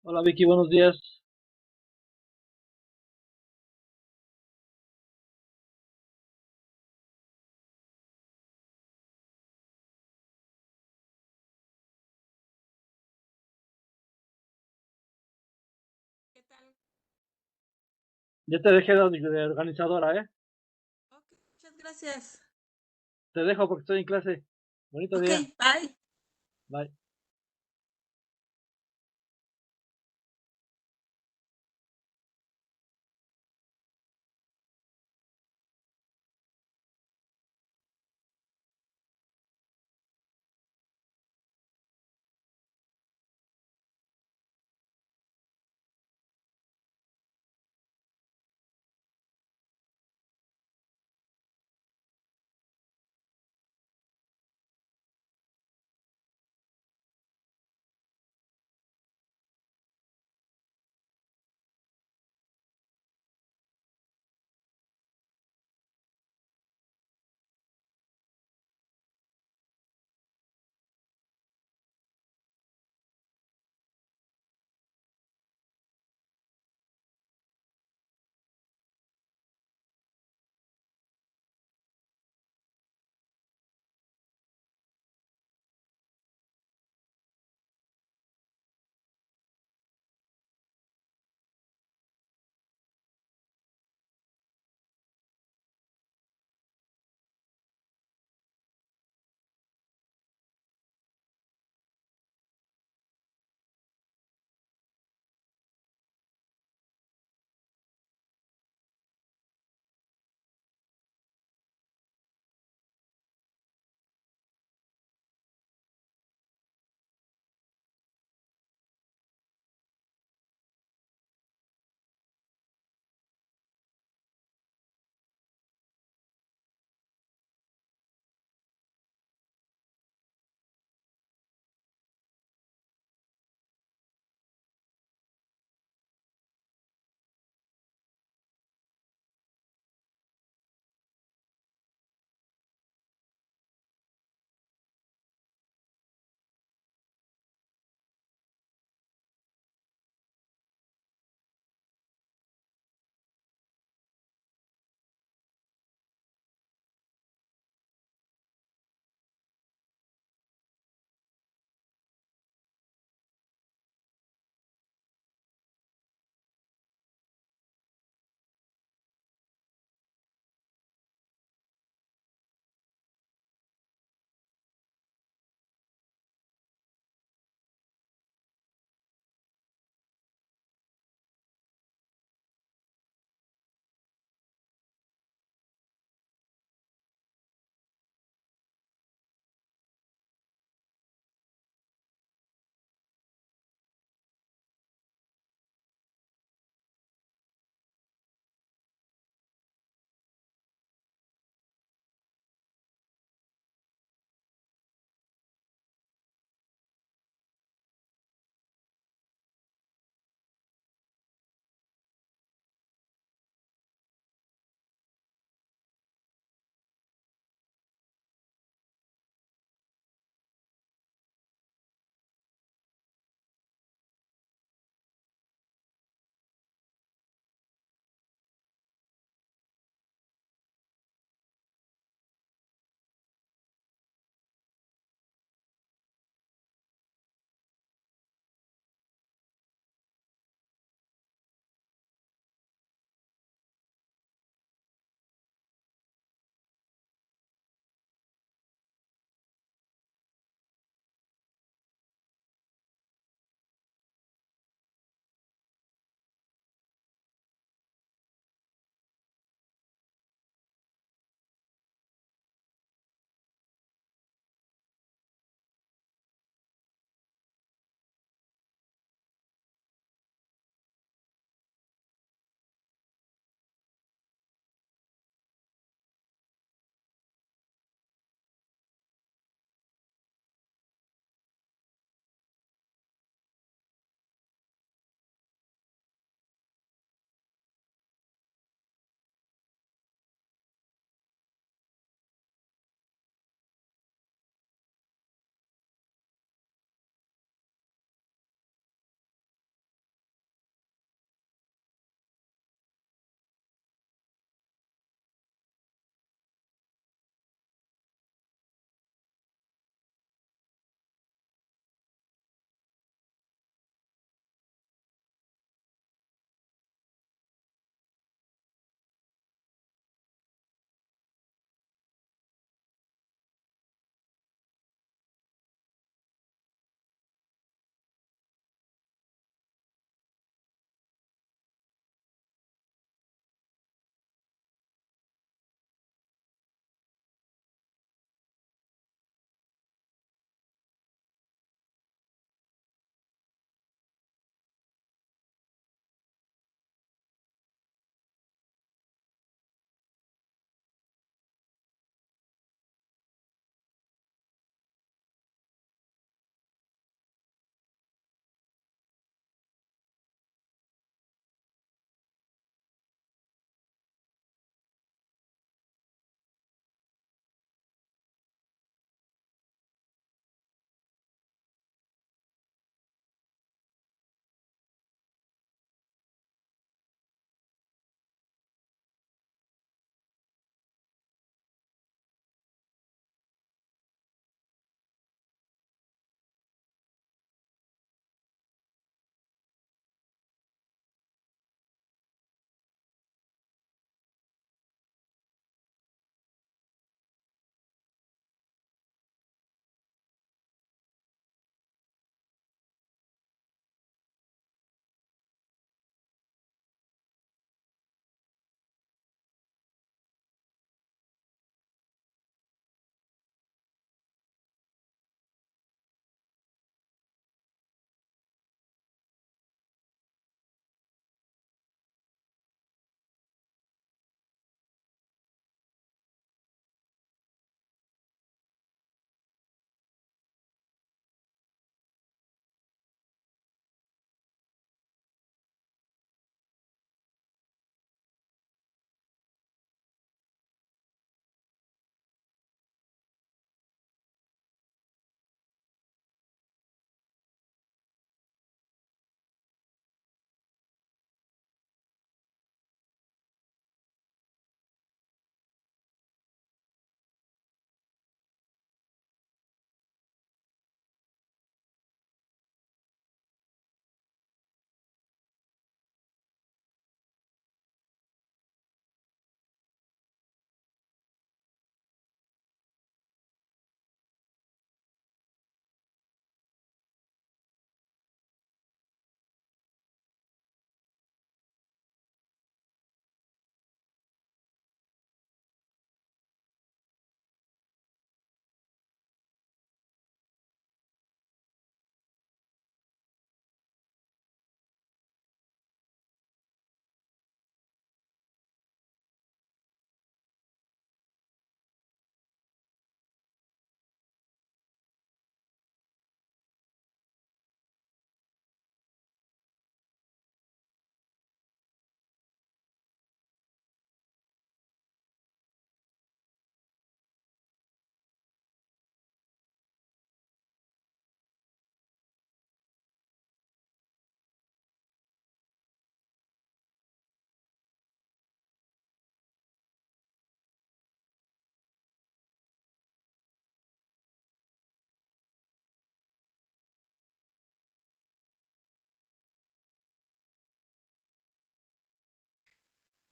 Hola Vicky, buenos días. ¿Qué tal? Ya te dejé de organizadora, ¿eh? Ok, muchas gracias. Te dejo porque estoy en clase. Bonito Ok, día. bye. Bye.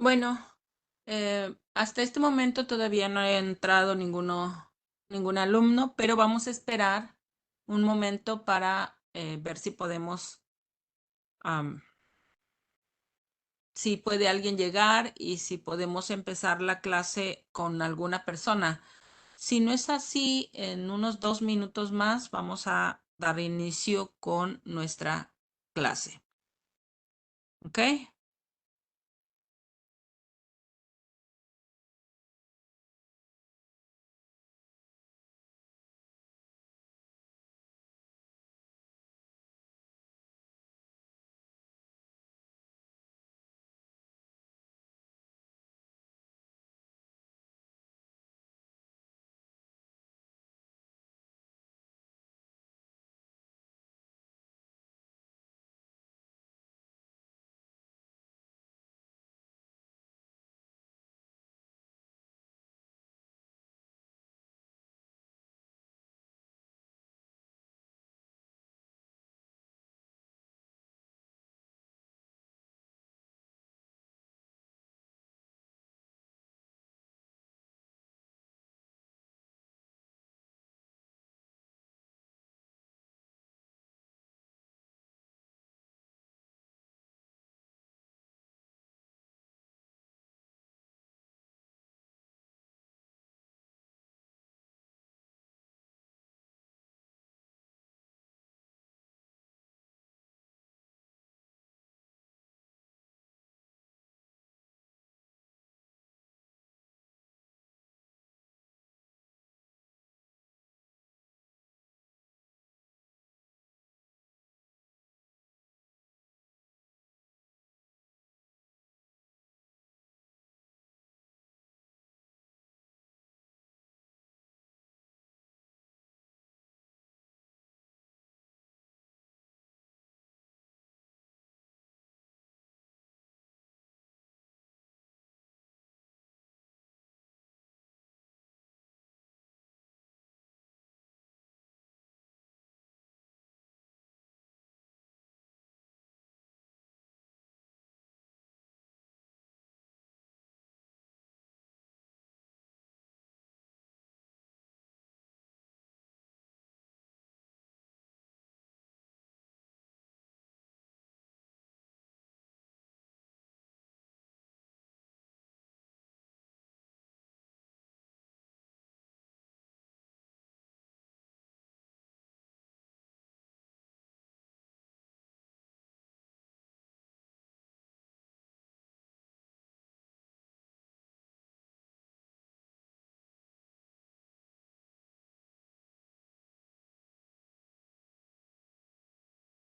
Bueno, hasta este momento todavía no ha entrado ningún alumno, pero vamos a esperar un momento para ver si podemos, am, si puede alguien llegar y si podemos empezar la clase con alguna persona. Si no es así, en unos 2 minutos más vamos a dar inicio con nuestra clase. ¿Ok?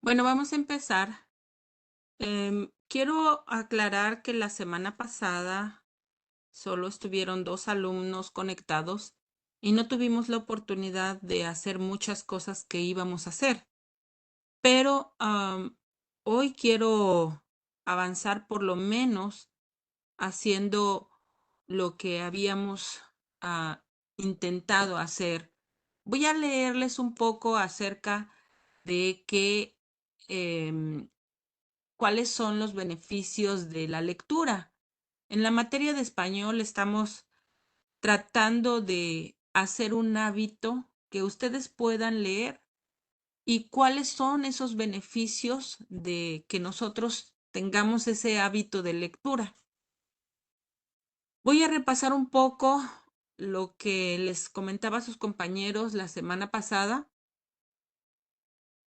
Bueno, vamos a empezar. Quiero aclarar que la semana pasada solo estuvieron 2 alumnos conectados y no tuvimos la oportunidad de hacer muchas cosas que íbamos a hacer. Pero hoy quiero avanzar por lo menos haciendo lo que habíamos ah, intentado hacer. Voy a leerles un poco acerca de em, cuáles son los beneficios de la lectura. En la materia de español estamos tratando de hacer un hábito que ustedes puedan leer y cuáles son esos beneficios de que nosotros tengamos ese hábito de lectura. Voy a repasar un poco lo que les comentaba a sus compañeros la semana pasada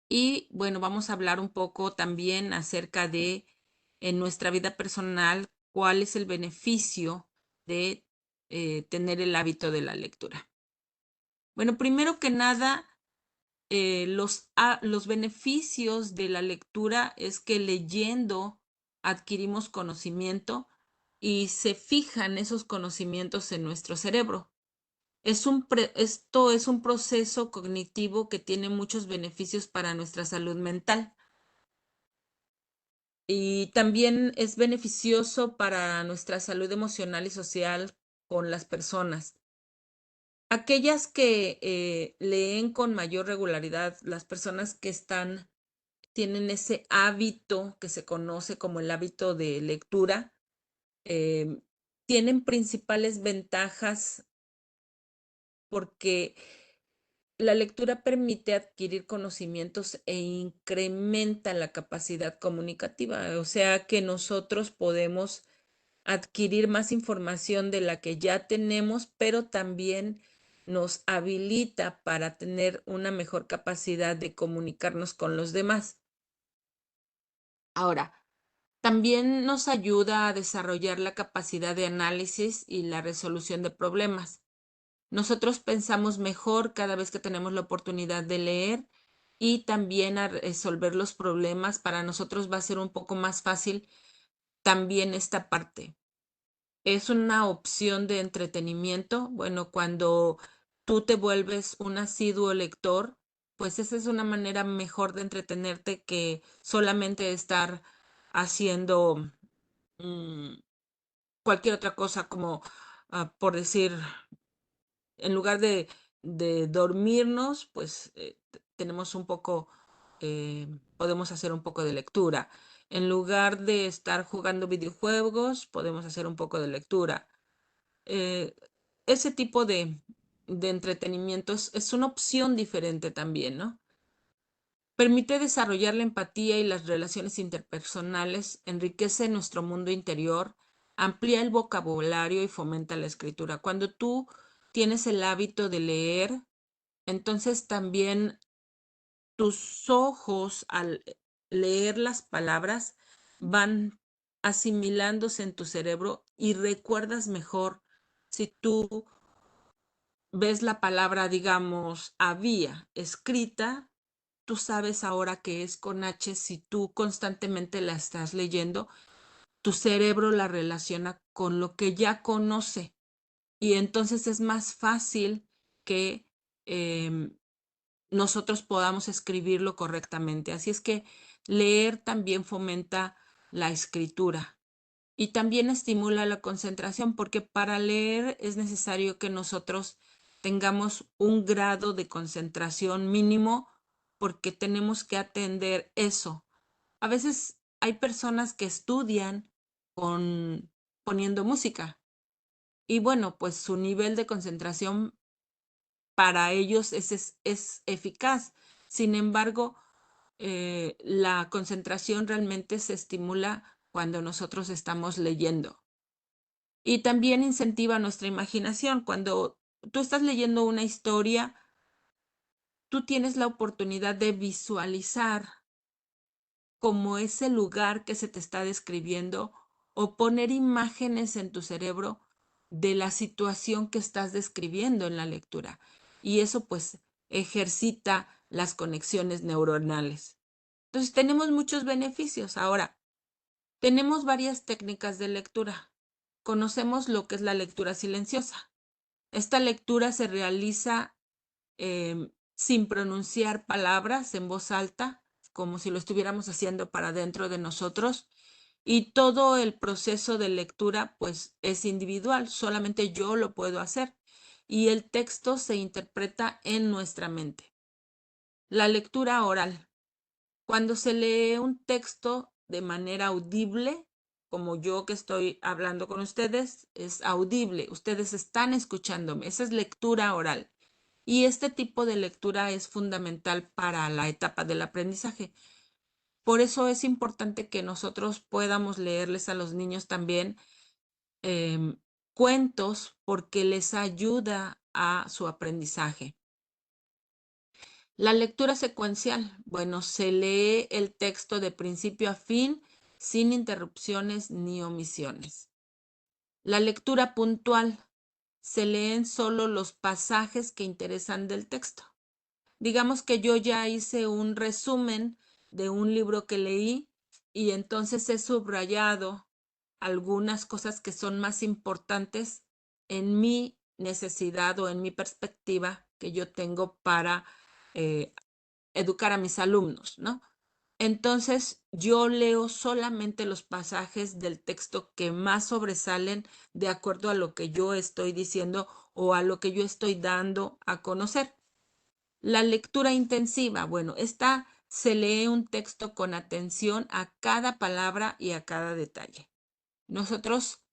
y bueno, vamos a hablar un poco también acerca de en nuestra vida personal cuál es el beneficio de tener el hábito de la lectura. Bueno, primero que nada, los beneficios de la lectura es que leyendo adquirimos conocimiento y se fijan esos conocimientos en nuestro cerebro. Esto es un proceso cognitivo que tiene muchos beneficios para nuestra salud mental y también es beneficioso para nuestra salud emocional y social con las personas. Aquellas que leen con mayor regularidad, las personas que tienen ese hábito que se conoce como el hábito de lectura, em, tienen principales ventajas porque la lectura permite adquirir conocimientos e incrementa la capacidad comunicativa, o sea que nosotros podemos adquirir más información de la que ya tenemos, pero también nos habilita para tener una mejor capacidad de comunicarnos con los demás. Ahora, también nos ayuda a desarrollar la capacidad de análisis y la resolución de problemas. Nosotros pensamos mejor cada vez que tenemos la oportunidad de leer y también a resolver los problemas. Para nosotros va a ser un poco más fácil también esta parte. Es una opción de entretenimiento. Bueno, cuando tú te vuelves un asiduo lector, pues esa es una manera mejor de entretenerte que solamente estar haciendo mm, cualquier otra cosa como, por decir, en lugar de dormirnos, pues, tenemos un poco, podemos hacer un poco de lectura. En lugar de estar jugando videojuegos, podemos hacer un poco de lectura. Eh, ese tipo de entretenimiento es una opción diferente también, ¿no? Permite desarrollar la empatía y las relaciones interpersonales, enriquece nuestro mundo interior, amplía el vocabulario y fomenta la escritura. Cuando tú tienes el hábito de leer, entonces también tus ojos al leer las palabras van asimilándose en tu cerebro y recuerdas mejor si tú ves la palabra, digamos, había escrita, tú sabes ahora que es con H, si tú constantemente la estás leyendo, tu cerebro la relaciona con lo que ya conoce y entonces es más fácil que nosotros podamos escribirlo correctamente. Así es que leer también fomenta la escritura. Y también estimula la concentración, porque para leer es necesario que nosotros tengamos un grado de concentración mínimo, porque tenemos que atender eso. A veces hay personas que estudian con poniendo música y bueno, pues su nivel de concentración para ellos es eficaz. Sin embargo, la concentración realmente se estimula cuando nosotros estamos leyendo. Y también incentiva nuestra imaginación. Cuando tú estás leyendo una historia, tú tienes la oportunidad de visualizar como ese lugar que se te está describiendo o poner imágenes en tu cerebro de la situación que estás describiendo en la lectura. Y eso pues ejercita las conexiones neuronales. Entonces tenemos muchos beneficios. Ahora, tenemos varias técnicas de lectura. Conocemos lo que es la lectura silenciosa. Esta lectura se realiza sin pronunciar palabras en voz alta, como si lo estuviéramos haciendo para dentro de nosotros. Y todo el proceso de lectura, pues, es individual, solamente yo lo puedo hacer. Y el texto se interpreta en nuestra mente. La lectura oral. Cuando se lee un texto de manera audible, como yo que estoy hablando con ustedes, es audible. Ustedes están escuchándome. Esa es lectura oral. Y este tipo de lectura es fundamental para la etapa del aprendizaje. Por eso es importante que nosotros podamos leerles a los niños también em, cuentos porque les ayuda a su aprendizaje. La lectura secuencial, bueno, se lee el texto de principio a fin sin interrupciones ni omisiones. La lectura puntual, se leen solo los pasajes que interesan del texto. Digamos que yo ya hice un resumen de un libro que leí y entonces he subrayado algunas cosas que son más importantes en mi necesidad o en mi perspectiva que yo tengo para eh, educar a mis alumnos, ¿no? Entonces, yo leo solamente los pasajes del texto que más sobresalen de acuerdo a lo que yo estoy diciendo o a lo que yo estoy dando a conocer. La lectura intensiva, bueno, esta se lee un texto con atención a cada palabra y a cada detalle. Nosotros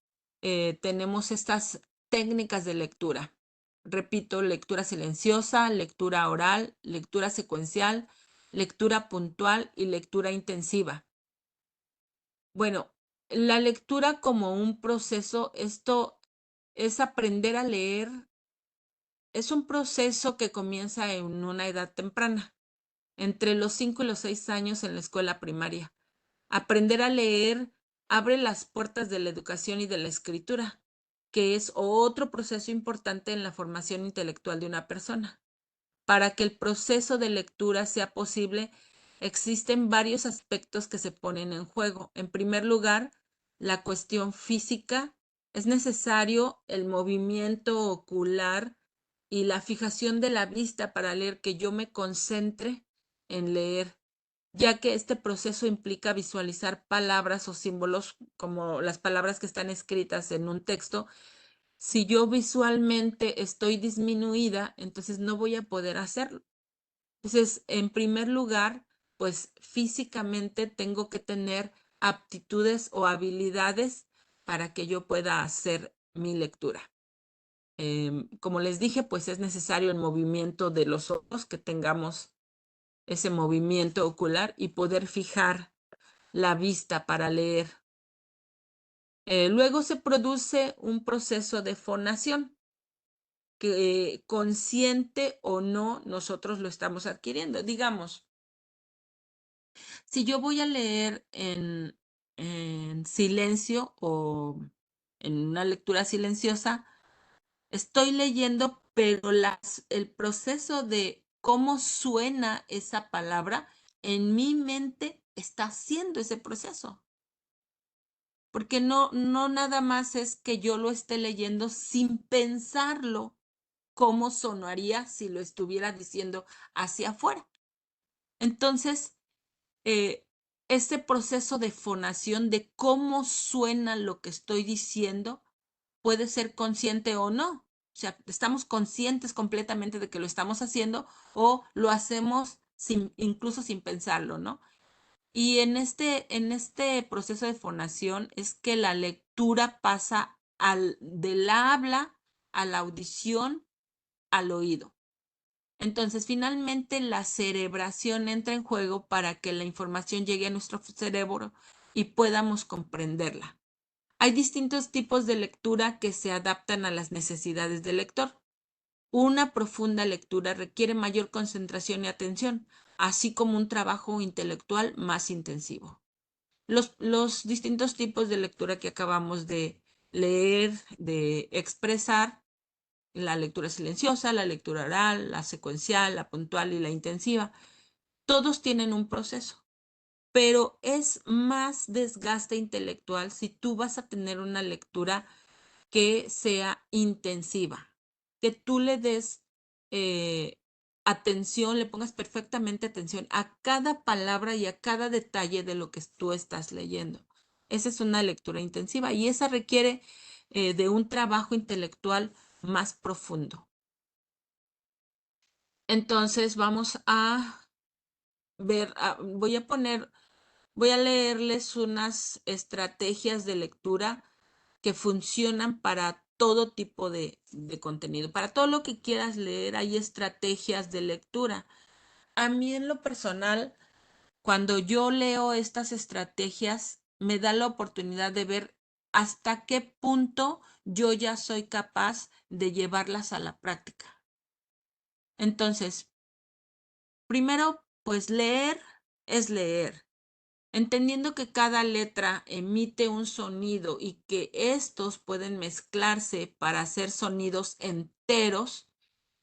tenemos estas técnicas de lectura. Repito, lectura silenciosa, lectura oral, lectura secuencial, lectura puntual y lectura intensiva. Bueno, la lectura como un proceso, esto es aprender a leer, es un proceso que comienza en una edad temprana, entre los 5 y los 6 años en la escuela primaria. Aprender a leer abre las puertas de la educación y de la escritura, que es otro proceso importante en la formación intelectual de una persona. Para que el proceso de lectura sea posible, existen varios aspectos que se ponen en juego. En primer lugar, la cuestión física. Es necesario el movimiento ocular y la fijación de la vista para leer, que yo me concentre en leer, ya que este proceso implica visualizar palabras o símbolos como las palabras que están escritas en un texto. Si yo visualmente estoy disminuida, entonces no voy a poder hacerlo. Entonces, en primer lugar, pues físicamente tengo que tener aptitudes o habilidades para que yo pueda hacer mi lectura. Como les dije, pues es necesario el movimiento de los ojos, que tengamos ese movimiento ocular y poder fijar la vista para leer. Luego se produce un proceso de fonación que consciente o no nosotros lo estamos adquiriendo. Digamos, si yo voy a leer en silencio o en una lectura silenciosa, estoy leyendo, pero el proceso de cómo suena esa palabra en mi mente está haciendo ese proceso. Porque no nada más es que yo lo esté leyendo sin pensarlo, cómo sonaría si lo estuviera diciendo hacia afuera. Entonces, eh, ese proceso de fonación de cómo suena lo que estoy diciendo puede ser consciente o no. O sea, estamos conscientes completamente de que lo estamos haciendo o lo hacemos incluso sin pensarlo, ¿no? Y en este proceso de fonación es que la lectura pasa de la habla a la audición al oído. Entonces, finalmente, la cerebración entra en juego para que la información llegue a nuestro cerebro y podamos comprenderla. Hay distintos tipos de lectura que se adaptan a las necesidades del lector. Una profunda lectura requiere mayor concentración y atención, así como un trabajo intelectual más intensivo. Los distintos tipos de lectura que acabamos de leer, de expresar, la lectura silenciosa, la lectura oral, la secuencial, la puntual y la intensiva, todos tienen un proceso, pero es más desgaste intelectual si tú vas a tener una lectura que sea intensiva, que tú le des eh, atención, le pongas perfectamente atención a cada palabra y a cada detalle de lo que tú estás leyendo. Esa es una lectura intensiva y esa requiere de un trabajo intelectual más profundo. Entonces vamos a ver, voy a leerles unas estrategias de lectura que funcionan para todo tipo de contenido. Para todo lo que quieras leer, hay estrategias de lectura. A mí en lo personal, cuando yo leo estas estrategias, me da la oportunidad de ver hasta qué punto yo ya soy capaz de llevarlas a la práctica. Entonces, primero, pues leer es leer. Entendiendo que cada letra emite un sonido y que estos pueden mezclarse para hacer sonidos enteros,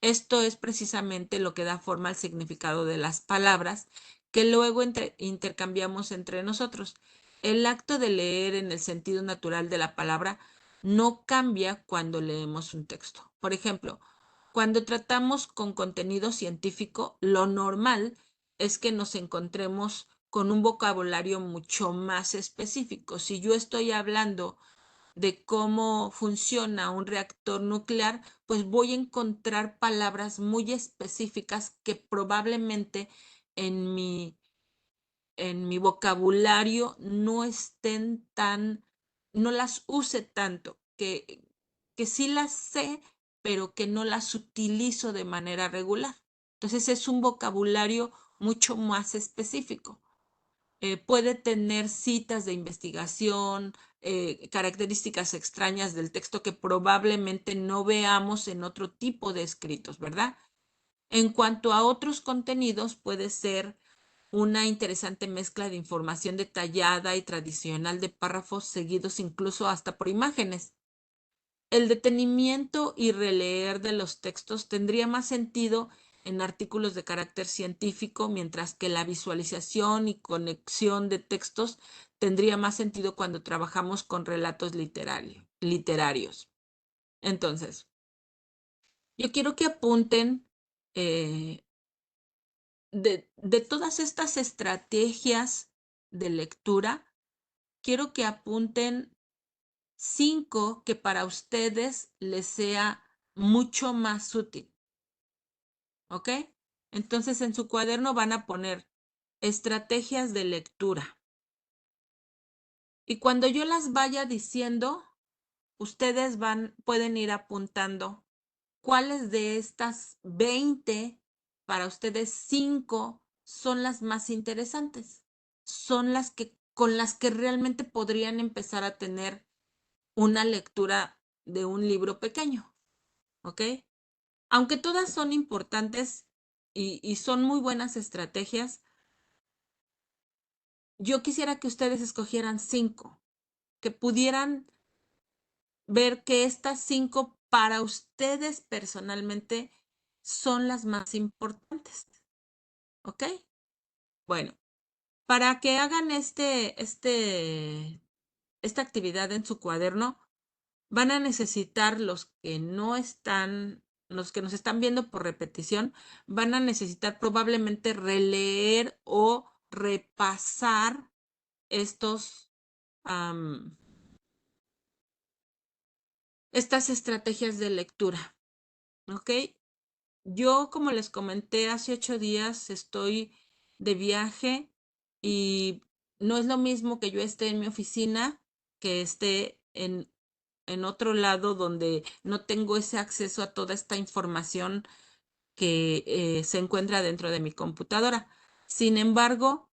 esto es precisamente lo que da forma al significado de las palabras que luego intercambiamos entre nosotros. El acto de leer en el sentido natural de la palabra no cambia cuando leemos un texto. Por ejemplo, cuando tratamos con contenido científico, lo normal es que nos encontremos con un vocabulario mucho más específico. Si yo estoy hablando de cómo funciona un reactor nuclear, pues voy a encontrar palabras muy específicas que probablemente en mi vocabulario no estén tan, no las use tanto. que sí las sé, pero que no las utilizo de manera regular. Entonces es un vocabulario mucho más específico. Puede tener citas de investigación, características extrañas del texto que probablemente no veamos en otro tipo de escritos, ¿verdad? En cuanto a otros contenidos, puede ser una interesante mezcla de información detallada y tradicional de párrafos seguidos incluso hasta por imágenes. El detenimiento y releer de los textos tendría más sentido en artículos de carácter científico, mientras que la visualización y conexión de textos tendría más sentido cuando trabajamos con relatos literarios. Entonces, yo quiero que apunten eh, de todas estas estrategias de lectura, quiero que apunten 5 que para ustedes les sea mucho más útil, ¿ok? Entonces en su cuaderno van a poner estrategias de lectura. Y cuando yo las vaya diciendo, ustedes pueden ir apuntando cuáles de estas 20, para ustedes 5 son las más interesantes. Son las que con las que realmente podrían empezar a tener una lectura de un libro pequeño, ¿ok? Aunque todas son importantes y son muy buenas estrategias, yo quisiera que ustedes escogieran 5, que pudieran ver que estas 5 para ustedes personalmente son las más importantes, ¿ok? Bueno, para que hagan esta actividad en su cuaderno, van a necesitar los que nos están viendo por repetición, van a necesitar probablemente releer o repasar estos, estas estrategias de lectura, ¿ok? Yo, como les comenté, hace 8 días estoy de viaje y no es lo mismo que yo esté en mi oficina que esté en otro lado donde no tengo ese acceso a toda esta información que se encuentra dentro de mi computadora. Sin embargo,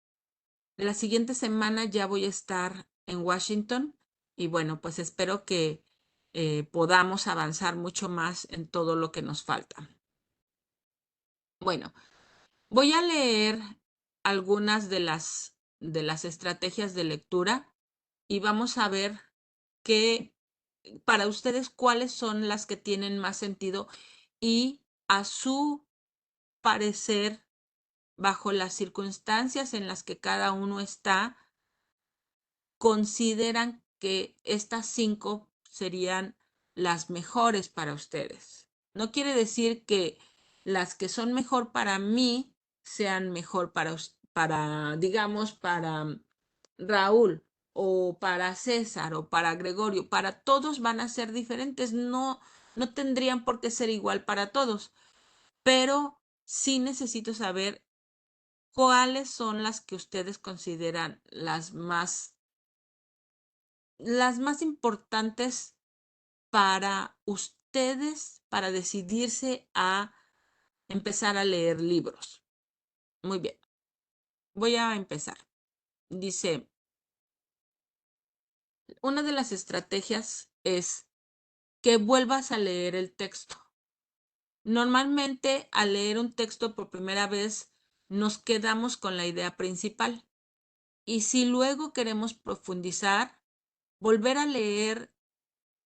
la siguiente semana ya voy a estar en Washington y bueno, pues espero que podamos avanzar mucho más en todo lo que nos falta. Bueno, voy a leer algunas de las estrategias de lectura y vamos a ver qué para ustedes cuáles son las que tienen más sentido y a su parecer, bajo las circunstancias en las que cada uno está, consideran que estas 5 serían las mejores para ustedes. No quiere decir que las que son mejor para mí sean mejor digamos, para Raúl o para César o para Gregorio. Para todos van a ser diferentes. No tendrían por qué ser igual para todos, pero sí necesito saber cuáles son las que ustedes consideran las más importantes para ustedes para decidirse a empezar a leer libros. Muy bien, voy a empezar. Dice, una de las estrategias es que vuelvas a leer el texto. Normalmente, al leer un texto por primera vez, nos quedamos con la idea principal. Y si luego queremos profundizar, volver a leer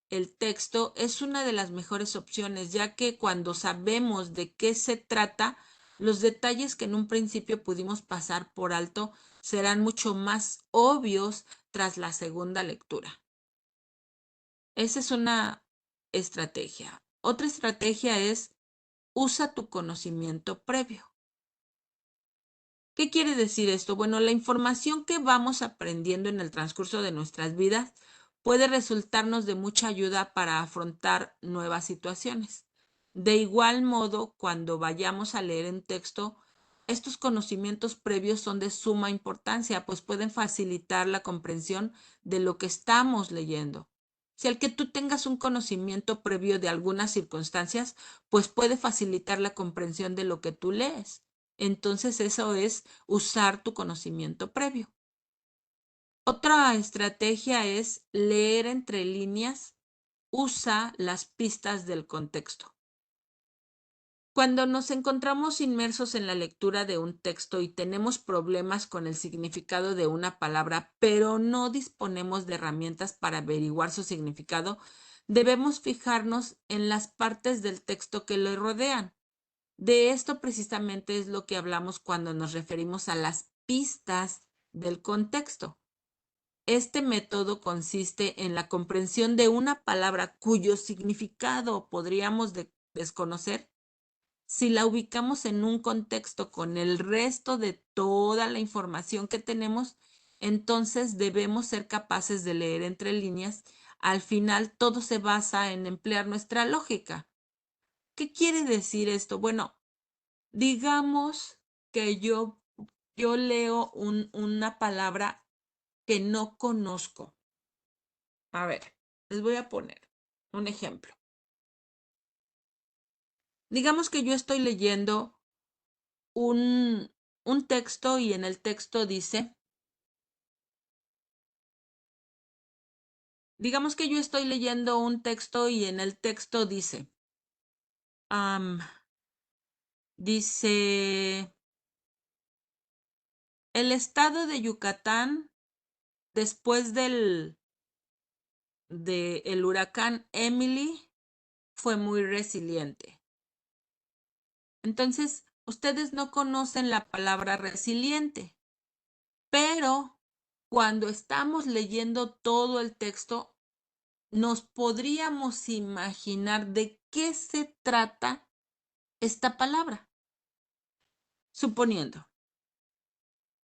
el texto es una de las mejores opciones, ya que cuando sabemos de qué se trata, los detalles que en un principio pudimos pasar por alto serán mucho más obvios tras la segunda lectura. Esa es una estrategia. Otra estrategia es usa tu conocimiento previo. ¿Qué quiere decir esto? Bueno, la información que vamos aprendiendo en el transcurso de nuestras vidas puede resultarnos de mucha ayuda para afrontar nuevas situaciones. De igual modo, cuando vayamos a leer un texto, estos conocimientos previos son de suma importancia, pues pueden facilitar la comprensión de lo que estamos leyendo. Si al que tú tengas un conocimiento previo de algunas circunstancias, pues puede facilitar la comprensión de lo que tú lees. Entonces eso es usar tu conocimiento previo. Otra estrategia es leer entre líneas. Usa las pistas del contexto. Cuando nos encontramos inmersos en la lectura de un texto y tenemos problemas con el significado de una palabra, pero no disponemos de herramientas para averiguar su significado, debemos fijarnos en las partes del texto que lo rodean. De esto precisamente es lo que hablamos cuando nos referimos a las pistas del contexto. Este método consiste en la comprensión de una palabra cuyo significado podríamos desconocer. Si la ubicamos en un contexto con el resto de toda la información que tenemos, entonces debemos ser capaces de leer entre líneas. Al final, todo se basa en emplear nuestra lógica. ¿Qué quiere decir esto? Bueno, digamos que yo leo una palabra que no conozco. A ver, les voy a poner un ejemplo. Digamos que yo estoy leyendo un texto y en el texto dice, digamos que yo estoy leyendo un texto y en el texto dice, am, dice, el estado de Yucatán después del huracán Emily fue muy resiliente. Entonces, ustedes no conocen la palabra resiliente, pero cuando estamos leyendo todo el texto, nos podríamos imaginar de qué se trata esta palabra. Suponiendo,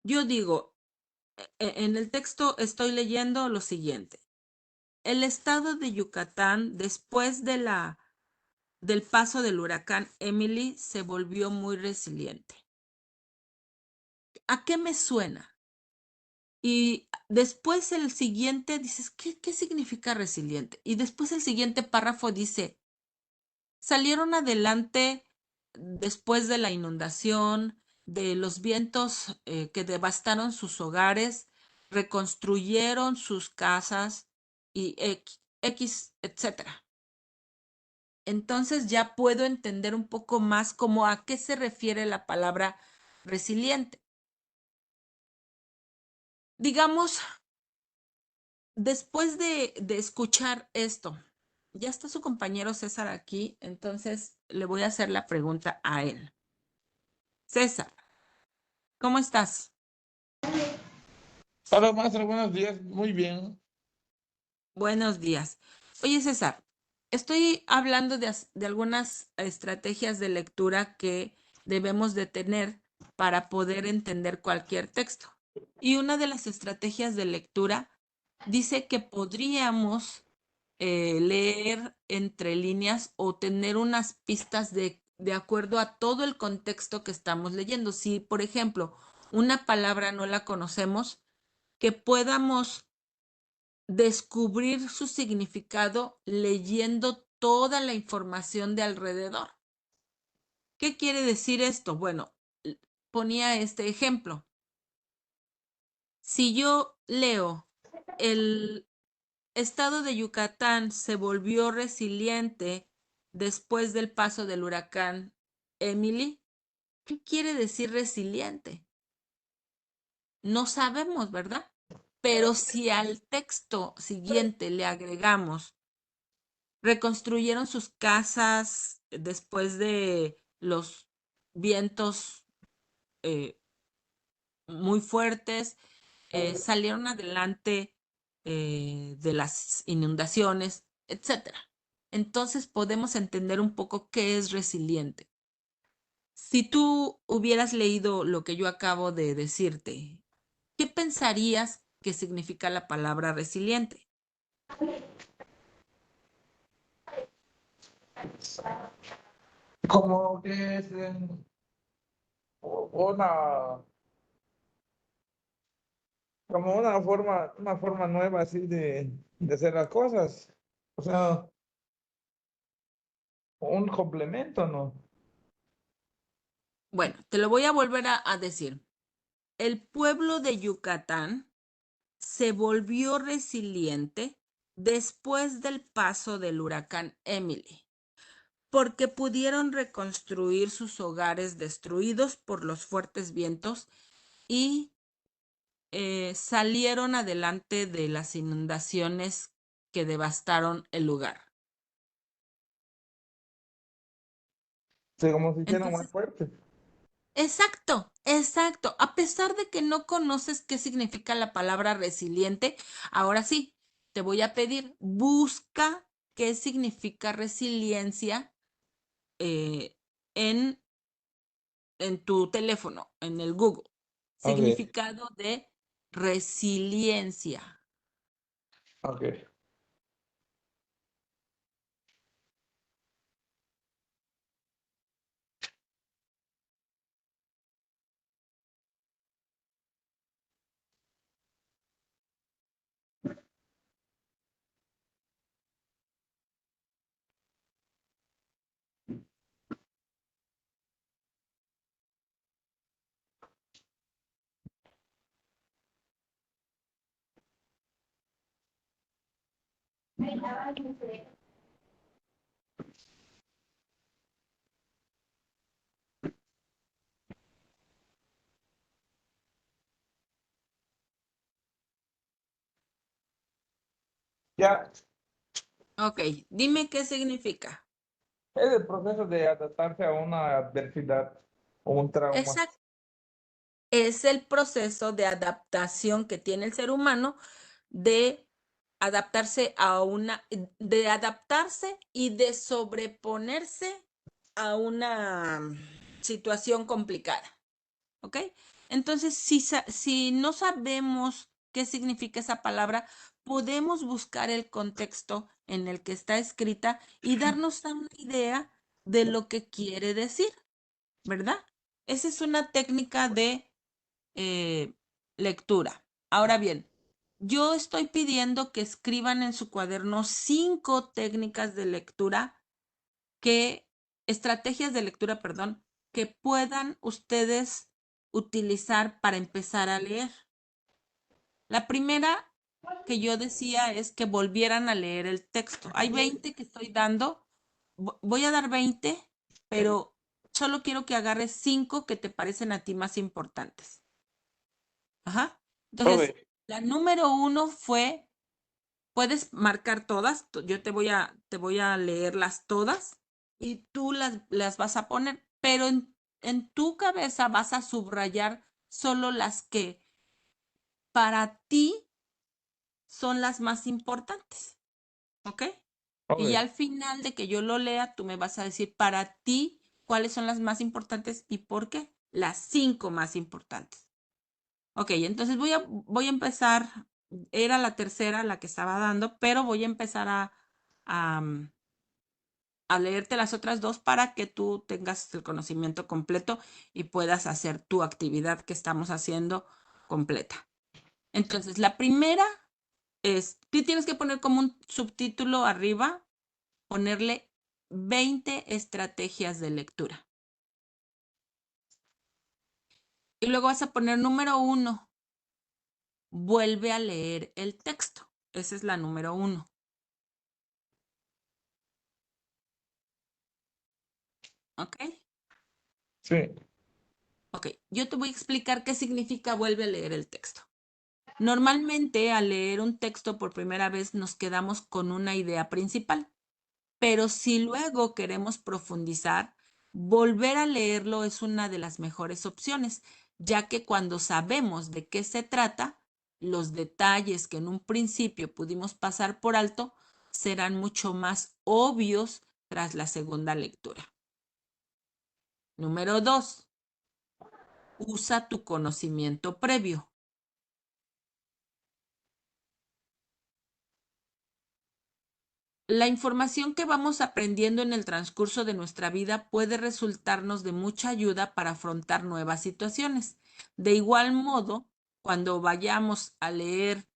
yo digo, en el texto estoy leyendo lo siguiente. El estado de Yucatán, después del paso del huracán Emily, se volvió muy resiliente. ¿A qué me suena? Y después el siguiente dices, ¿qué significa resiliente? Y después el siguiente párrafo dice, salieron adelante después de la inundación, de los vientos que devastaron sus hogares, reconstruyeron sus casas y etcétera. Entonces ya puedo entender un poco más cómo a qué se refiere la palabra resiliente. Digamos, después de escuchar esto, ya está su compañero César aquí, entonces le voy a hacer la pregunta a él. César, ¿cómo estás? Hola, maestra, buenos días. Muy bien. Buenos días. Oye, César, estoy hablando de algunas estrategias de lectura que debemos de tener para poder entender cualquier texto. Y una de las estrategias de lectura dice que podríamos leer entre líneas o tener unas pistas de acuerdo a todo el contexto que estamos leyendo. Si, por ejemplo, una palabra no la conocemos, que podamos descubrir su significado leyendo toda la información de alrededor. ¿Qué quiere decir esto? Bueno, ponía este ejemplo. Si yo leo el estado de Yucatán se volvió resiliente después del paso del huracán Emily, ¿qué quiere decir resiliente? No sabemos, ¿verdad? Pero si al texto siguiente le agregamos reconstruyeron sus casas después de los vientos muy fuertes, salieron adelante de las inundaciones, etcétera. Entonces podemos entender un poco qué es resiliente. Si tú hubieras leído lo que yo acabo de decirte, ¿qué pensarías que significa la palabra resiliente? Como que es una, como una forma nueva así de hacer las cosas. O sea, un complemento, ¿no? Bueno, te lo voy a volver a decir. El pueblo de Yucatán se volvió resiliente después del paso del huracán Emily, porque pudieron reconstruir sus hogares destruidos por los fuertes vientos y salieron adelante de las inundaciones que devastaron el lugar. O sea, como si hicieran más Entonces, fuerte. exacto, exacto. A pesar de que no conoces qué significa la palabra resiliente, ahora sí, te voy a pedir, busca qué significa resiliencia eh, en, en tu teléfono, en el Google. Ok, Significado de resiliencia. ok. Ya, Ok, dime qué significa. es el proceso de adaptarse a una adversidad o un trauma. Exacto. Es el proceso de adaptación que tiene el ser humano de adaptarse de adaptarse y de sobreponerse a una situación complicada, ¿ok? Entonces, si no sabemos qué significa esa palabra, podemos buscar el contexto en el que está escrita y darnos una idea de lo que quiere decir, ¿verdad? Esa es una técnica de eh, lectura. Ahora bien, yo estoy pidiendo que escriban en su cuaderno 5 técnicas de lectura estrategias de lectura, perdón, que puedan ustedes utilizar para empezar a leer. La primera que yo decía es que volvieran a leer el texto. Hay 20 que estoy dando. Voy a dar 20, pero solo quiero que agarres 5 que te parecen a ti más importantes. Ajá. Entonces, Ok, la número 1 fue, puedes marcar todas, yo te voy a leerlas todas y tú las vas a poner, pero en tu cabeza vas a subrayar solo las que para ti son las más importantes, ¿ok? Y ya ok. al final de que yo lo lea, tú me vas a decir para ti cuáles son las más importantes y por qué. Las 5 más importantes. Ok, entonces voy a empezar, era la tercera la que estaba dando, pero voy a empezar a leerte las otras dos para que tú tengas el conocimiento completo y puedas hacer tu actividad que estamos haciendo completa. Entonces, la primera es, tú tienes que poner como un subtítulo arriba, ponerle 20 estrategias de lectura. Y luego vas a poner número 1, vuelve a leer el texto. Esa es la número 1. ¿Ok? Sí, Ok, yo te voy a explicar qué significa vuelve a leer el texto. Normalmente al leer un texto por primera vez nos quedamos con una idea principal, pero si luego queremos profundizar, volver a leerlo es una de las mejores opciones, ya que cuando sabemos de qué se trata, los detalles que en un principio pudimos pasar por alto serán mucho más obvios tras la segunda lectura. Número 2. Usa tu conocimiento previo. La información que vamos aprendiendo en el transcurso de nuestra vida puede resultarnos de mucha ayuda para afrontar nuevas situaciones. De igual modo, cuando vayamos a leer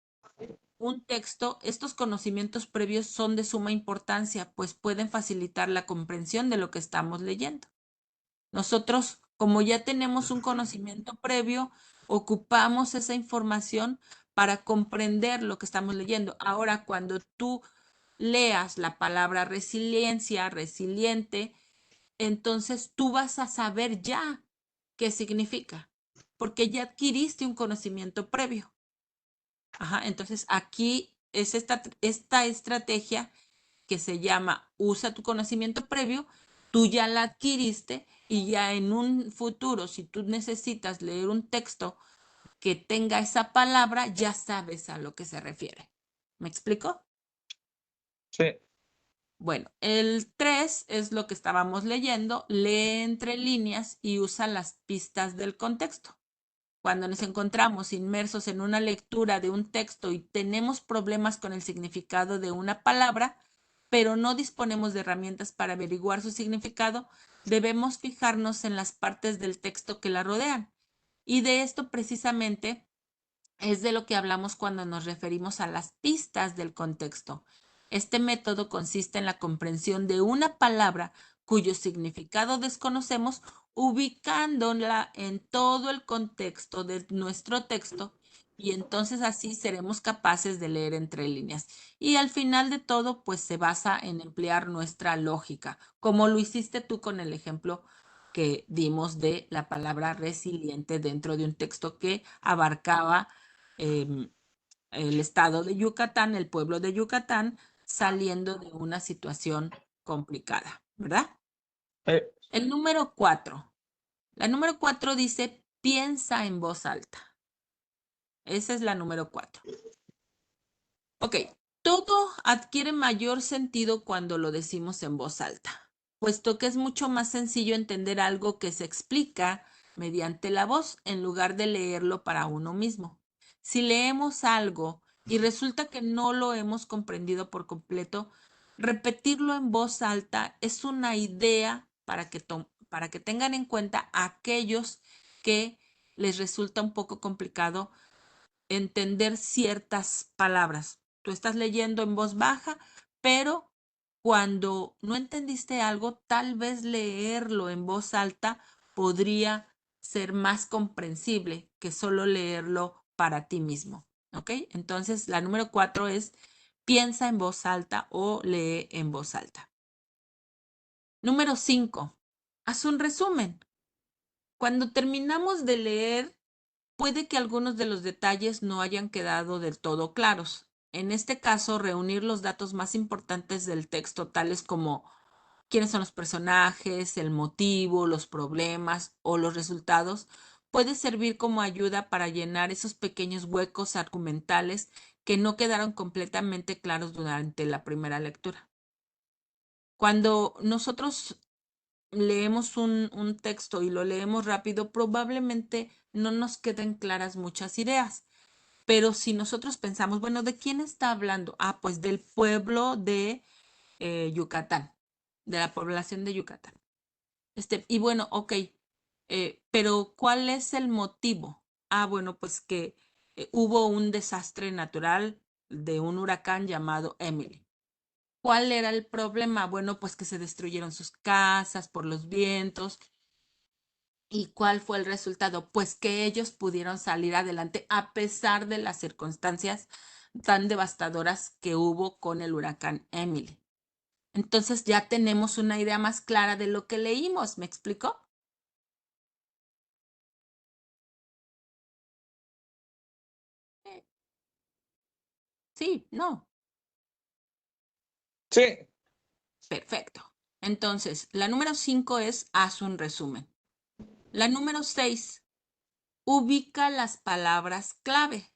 un texto, estos conocimientos previos son de suma importancia, pues pueden facilitar la comprensión de lo que estamos leyendo. Nosotros, como ya tenemos un conocimiento previo, ocupamos esa información para comprender lo que estamos leyendo. Ahora, cuando tú leas la palabra resiliencia, resiliente, entonces tú vas a saber ya qué significa, porque ya adquiriste un conocimiento previo. Ajá, entonces aquí es esta estrategia que se llama usa tu conocimiento previo, tú ya la adquiriste y ya en un futuro, si tú necesitas leer un texto que tenga esa palabra, ya sabes a lo que se refiere. ¿Me explico? Sí. Bueno, el 3 es lo que estábamos leyendo, lee entre líneas y usa las pistas del contexto. Cuando nos encontramos inmersos en una lectura de un texto y tenemos problemas con el significado de una palabra, pero no disponemos de herramientas para averiguar su significado, debemos fijarnos en las partes del texto que la rodean. Y de esto precisamente es de lo que hablamos cuando nos referimos a las pistas del contexto. Este método consiste en la comprensión de una palabra cuyo significado desconocemos, ubicándola en todo el contexto de nuestro texto y entonces así seremos capaces de leer entre líneas. Y al final de todo, pues se basa en emplear nuestra lógica, como lo hiciste tú con el ejemplo que dimos de la palabra resiliente dentro de un texto que abarcaba em, el estado de Yucatán, el pueblo de Yucatán, saliendo de una situación complicada, ¿verdad? Eh, El número 4. La número 4 dice, piensa en voz alta. Esa es la número 4. Ok, todo adquiere mayor sentido cuando lo decimos en voz alta, puesto que es mucho más sencillo entender algo que se explica mediante la voz en lugar de leerlo para uno mismo. Si leemos algo y resulta que no lo hemos comprendido por completo, repetirlo en voz alta es una idea para que tengan en cuenta a aquellos que les resulta un poco complicado entender ciertas palabras. Tú estás leyendo en voz baja, pero cuando no entendiste algo, tal vez leerlo en voz alta podría ser más comprensible que solo leerlo para ti mismo. ¿Ok? Entonces, la número 4 es piensa en voz alta o lee en voz alta. Número 5, haz un resumen. Cuando terminamos de leer, puede que algunos de los detalles no hayan quedado del todo claros. En este caso, reunir los datos más importantes del texto, tales como quiénes son los personajes, el motivo, los problemas o los resultados, puede servir como ayuda para llenar esos pequeños huecos argumentales que no quedaron completamente claros durante la primera lectura. Cuando nosotros leemos un texto y lo leemos rápido, probablemente no nos queden claras muchas ideas. Pero si nosotros pensamos, bueno, ¿de quién está hablando? Ah, pues del pueblo de Yucatán, de la población de Yucatán. Y bueno, ok, pero ¿cuál es el motivo? Ah, bueno, pues que hubo un desastre natural de un huracán llamado Emily. ¿Cuál era el problema? Bueno, pues que se destruyeron sus casas por los vientos. ¿Y cuál fue el resultado? Pues que ellos pudieron salir adelante a pesar de las circunstancias tan devastadoras que hubo con el huracán Emily. Entonces ya tenemos una idea más clara de lo que leímos, ¿me explicó? Eh, Sí, no, sí. perfecto. Entonces, la número 5 es haz un resumen. La número 6, ubica las palabras clave.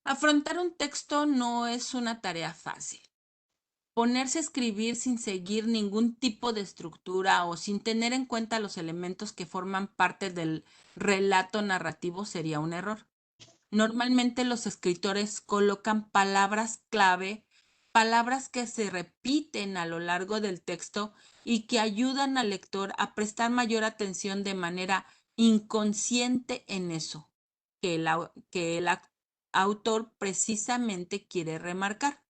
Afrontar un texto no es una tarea fácil. Ponerse a escribir sin seguir ningún tipo de estructura o sin tener en cuenta los elementos que forman parte del relato narrativo sería un error. Normalmente los escritores colocan palabras clave, palabras que se repiten a lo largo del texto y que ayudan al lector a prestar mayor atención de manera inconsciente en eso, que el autor precisamente quiere remarcar.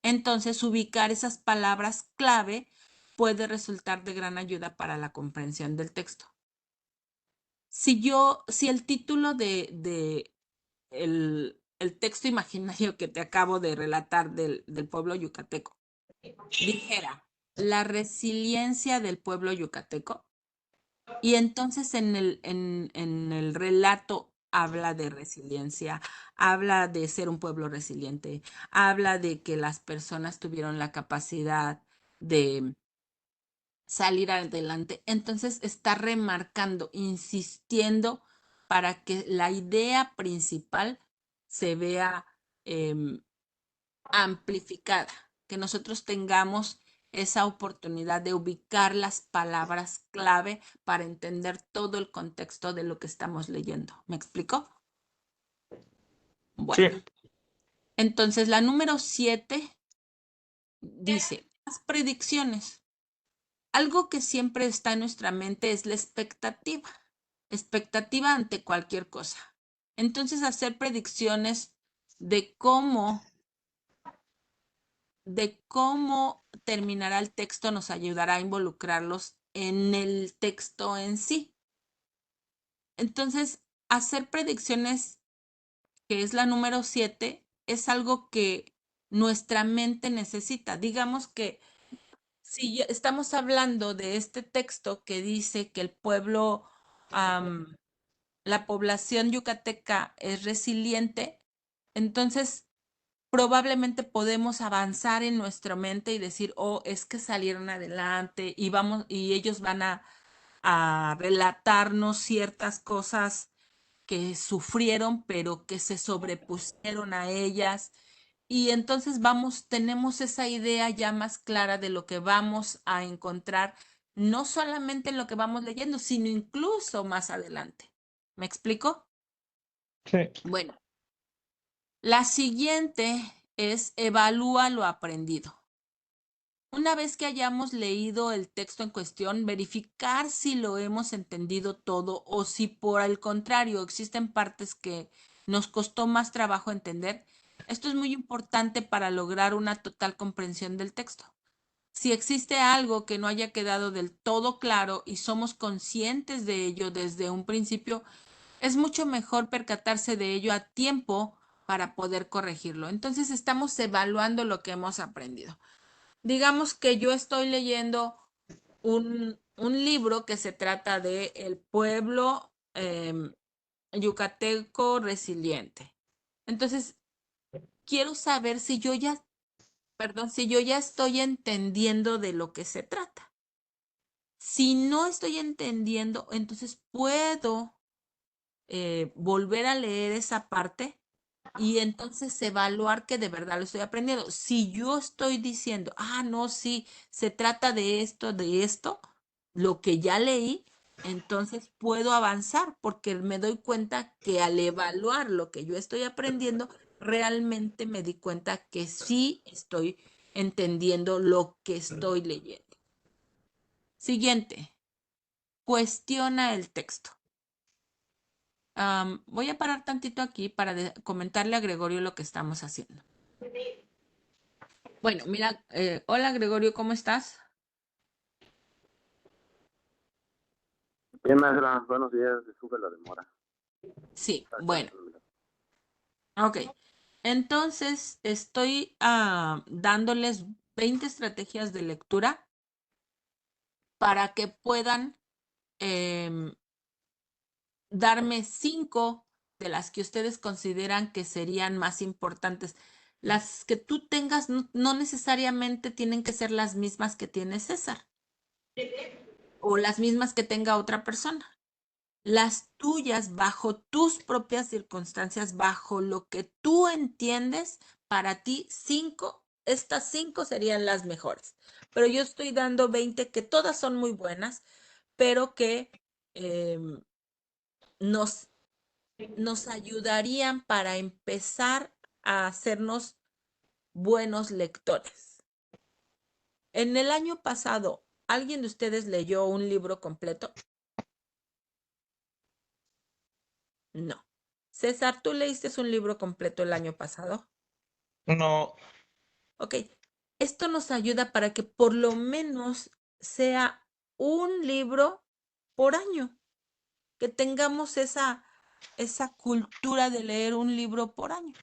Entonces, ubicar esas palabras clave puede resultar de gran ayuda para la comprensión del texto. Si el título de el texto imaginario que te acabo de relatar del pueblo yucateco dijera la resiliencia del pueblo yucateco, y entonces en el relato habla de resiliencia, habla de ser un pueblo resiliente, habla de que las personas tuvieron la capacidad de salir adelante. Entonces está remarcando, insistiendo para que la idea principal se vea amplificada, que nosotros tengamos esa oportunidad de ubicar las palabras clave para entender todo el contexto de lo que estamos leyendo. ¿Me explico? Bueno, Sí, entonces la número 7 dice, las predicciones. Algo que siempre está en nuestra mente es la expectativa ante cualquier cosa. Entonces, hacer predicciones de cómo terminará el texto nos ayudará a involucrarlos en el texto en sí. Entonces, hacer predicciones, que es la número 7, es algo que nuestra mente necesita. Digamos que si estamos hablando de este texto que dice que el pueblo, la población yucateca es resiliente, entonces probablemente podemos avanzar en nuestra mente y decir, oh, es que salieron adelante y ellos van a relatarnos ciertas cosas que sufrieron, pero que se sobrepusieron a ellas. Y entonces tenemos esa idea ya más clara de lo que vamos a encontrar, no solamente en lo que vamos leyendo, sino incluso más adelante. ¿Me explico? sí. Bueno, la siguiente es evalúa lo aprendido. Una vez que hayamos leído el texto en cuestión, verificar si lo hemos entendido todo o si por el contrario existen partes que nos costó más trabajo entender. Esto es muy importante para lograr una total comprensión del texto. Si existe algo que no haya quedado del todo claro y somos conscientes de ello desde un principio, es mucho mejor percatarse de ello a tiempo para poder corregirlo. Entonces estamos evaluando lo que hemos aprendido. Digamos que yo estoy leyendo un libro que se trata de el pueblo yucateco resiliente. Entonces, quiero saber si yo ya estoy entendiendo de lo que se trata. Si no estoy entendiendo, entonces puedo volver a leer esa parte y entonces evaluar que de verdad lo estoy aprendiendo. Si yo estoy diciendo, no, sí, se trata de esto, lo que ya leí, entonces puedo avanzar porque me doy cuenta que al evaluar lo que yo estoy aprendiendo, realmente me di cuenta que sí estoy entendiendo lo que estoy leyendo. Siguiente, cuestiona el texto. Voy a parar tantito aquí para comentarle a Gregorio lo que estamos haciendo. Bueno, mira, hola Gregorio, ¿cómo estás? Bien, maestra, buenos días, disculpe la demora. Sí, bueno, ok. Entonces, estoy dándoles 20 estrategias de lectura para que puedan darme 5 de las que ustedes consideran que serían más importantes. Las que tú tengas no necesariamente tienen que ser las mismas que tiene César o las mismas que tenga otra persona. Las tuyas bajo tus propias circunstancias, bajo lo que tú entiendes, para ti 5, estas 5 serían las mejores. Pero yo estoy dando 20 que todas son muy buenas, pero que nos ayudarían para empezar a hacernos buenos lectores. En el año pasado, ¿alguien de ustedes leyó un libro completo? No. César, ¿tú leíste un libro completo el año pasado? No, Ok, esto nos ayuda para que por lo menos sea un libro por año, que tengamos esa cultura de leer un libro por año.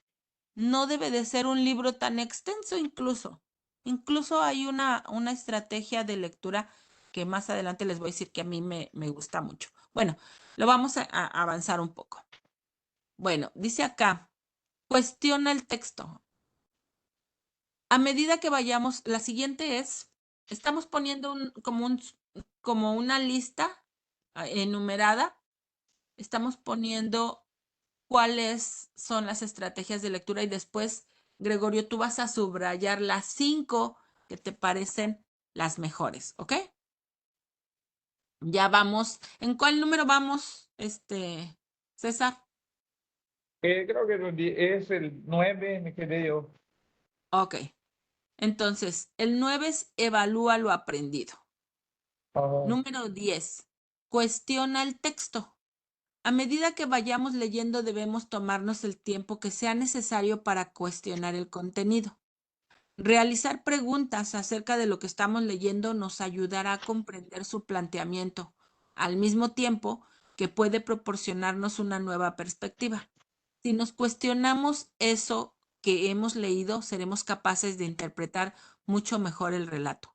No debe de ser un libro tan extenso incluso. Incluso hay una estrategia de lectura que más adelante les voy a decir que a mí me gusta mucho. Bueno, lo vamos a avanzar un poco. Bueno, dice acá, cuestiona el texto. A medida que vayamos, la siguiente es, estamos poniendo como una lista enumerada. Estamos poniendo cuáles son las estrategias de lectura y después, Gregorio, tú vas a subrayar las 5 que te parecen las mejores, ¿ok? Ya vamos. ¿En cuál número vamos, César? creo que es el 9, me quedé yo. Ok. Entonces, el 9 es evalúa lo aprendido. Ajá. Número 10, cuestiona el texto. A medida que vayamos leyendo, debemos tomarnos el tiempo que sea necesario para cuestionar el contenido. Realizar preguntas acerca de lo que estamos leyendo nos ayudará a comprender su planteamiento, al mismo tiempo que puede proporcionarnos una nueva perspectiva. Si nos cuestionamos eso que hemos leído, seremos capaces de interpretar mucho mejor el relato.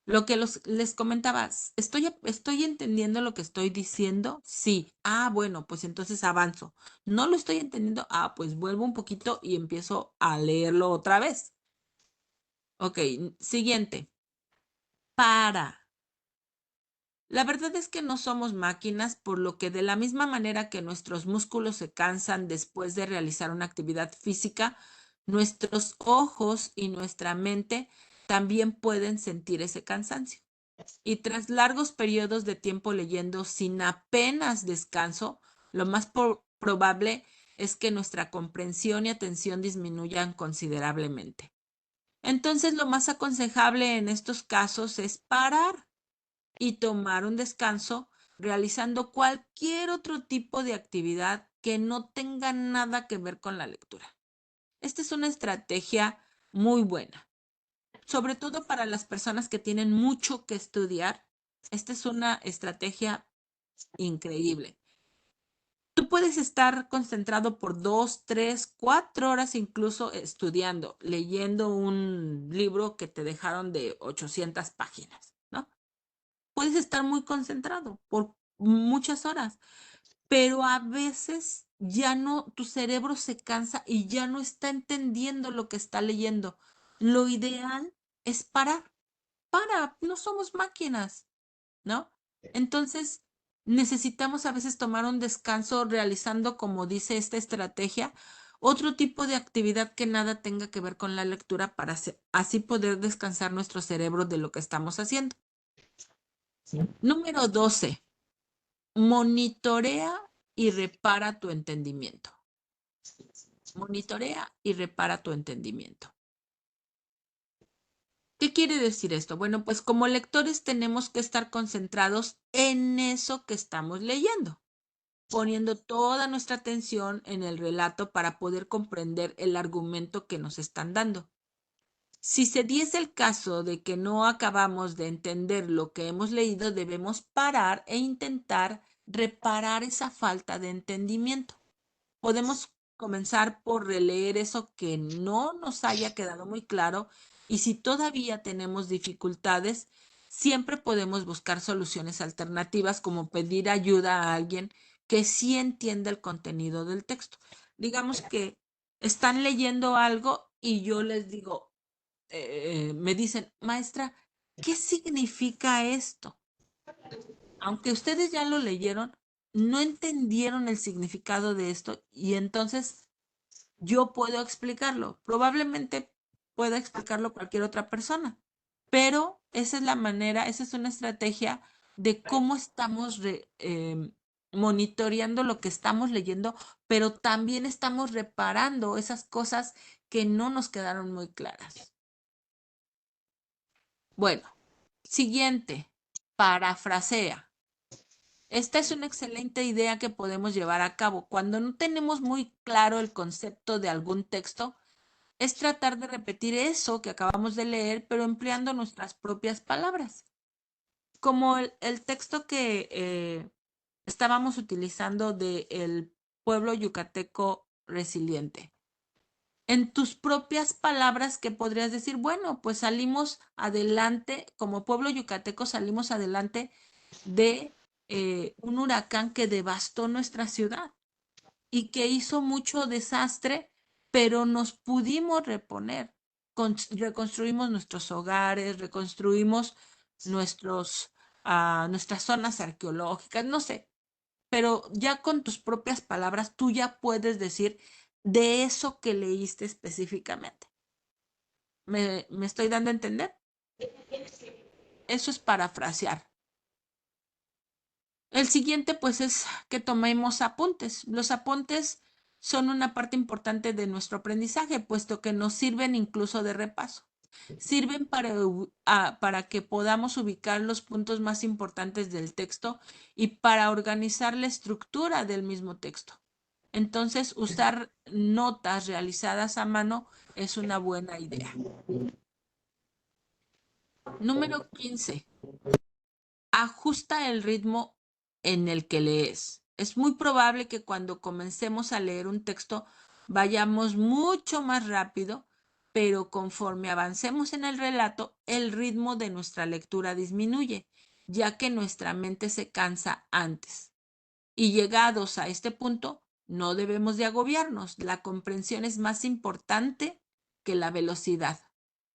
Lo que les comentaba, ¿estoy entendiendo lo que estoy diciendo? Sí. Ah, bueno, pues entonces avanzo. No lo estoy entendiendo. Ah, pues vuelvo un poquito y empiezo a leerlo otra vez. Ok, siguiente. Para. La verdad es que no somos máquinas, por lo que de la misma manera que nuestros músculos se cansan después de realizar una actividad física, nuestros ojos y nuestra mente también pueden sentir ese cansancio. Y tras largos periodos de tiempo leyendo sin apenas descanso, lo más probable es que nuestra comprensión y atención disminuyan considerablemente. Entonces, lo más aconsejable en estos casos es parar y tomar un descanso realizando cualquier otro tipo de actividad que no tenga nada que ver con la lectura. Esta es una estrategia muy buena, sobre todo para las personas que tienen mucho que estudiar. Esta es una estrategia increíble. Tú puedes estar concentrado por 2, 3, 4 horas incluso estudiando, leyendo un libro que te dejaron de 800 páginas, ¿no? Puedes estar muy concentrado por muchas horas, pero a veces ya no, tu cerebro se cansa y ya no está entendiendo lo que está leyendo. Lo ideal es parar. No somos máquinas, ¿no? Entonces, necesitamos a veces tomar un descanso realizando, como dice esta estrategia, otro tipo de actividad que nada tenga que ver con la lectura para así poder descansar nuestro cerebro de lo que estamos haciendo. Sí. Número 12. Monitorea y repara tu entendimiento. Monitorea y repara tu entendimiento. ¿Qué quiere decir esto? Bueno, pues como lectores tenemos que estar concentrados en eso que estamos leyendo, poniendo toda nuestra atención en el relato para poder comprender el argumento que nos están dando. Si se diese el caso de que no acabamos de entender lo que hemos leído, debemos parar e intentar reparar esa falta de entendimiento. Podemos comenzar por releer eso que no nos haya quedado muy claro y si todavía tenemos dificultades, siempre podemos buscar soluciones alternativas como pedir ayuda a alguien que sí entienda el contenido del texto. Digamos que están leyendo algo y yo les digo, me dicen, maestra, ¿qué significa esto? Aunque ustedes ya lo leyeron, no entendieron el significado de esto y entonces yo puedo explicarlo. Probablemente pueda explicarlo cualquier otra persona, pero esa es la manera, esa es una estrategia de cómo estamos monitoreando lo que estamos leyendo, pero también estamos reparando esas cosas que no nos quedaron muy claras. Bueno, siguiente, parafrasea. Esta es una excelente idea que podemos llevar a cabo. Cuando no tenemos muy claro el concepto de algún texto, es tratar de repetir eso que acabamos de leer, pero empleando nuestras propias palabras. Como el texto que estábamos utilizando de El pueblo yucateco resiliente. En tus propias palabras, ¿qué podrías decir? Bueno, pues salimos adelante, como pueblo yucateco salimos adelante de un huracán que devastó nuestra ciudad y que hizo mucho desastre, pero nos pudimos reponer. Reconstruimos nuestros hogares, reconstruimos nuestras zonas arqueológicas, no sé, pero ya con tus propias palabras tú ya puedes decir de eso que leíste específicamente. ¿Me estoy dando a entender? Eso es parafrasear. El siguiente, pues, es que tomemos apuntes. Los apuntes son una parte importante de nuestro aprendizaje, puesto que nos sirven incluso de repaso. Sirven para que podamos ubicar los puntos más importantes del texto y para organizar la estructura del mismo texto. Entonces, usar notas realizadas a mano es una buena idea. Número 15. Ajusta el ritmo en el que lees. Es muy probable que cuando comencemos a leer un texto vayamos mucho más rápido, pero conforme avancemos en el relato, el ritmo de nuestra lectura disminuye, ya que nuestra mente se cansa antes. Y llegados a este punto, no debemos de agobiarnos. La comprensión es más importante que la velocidad.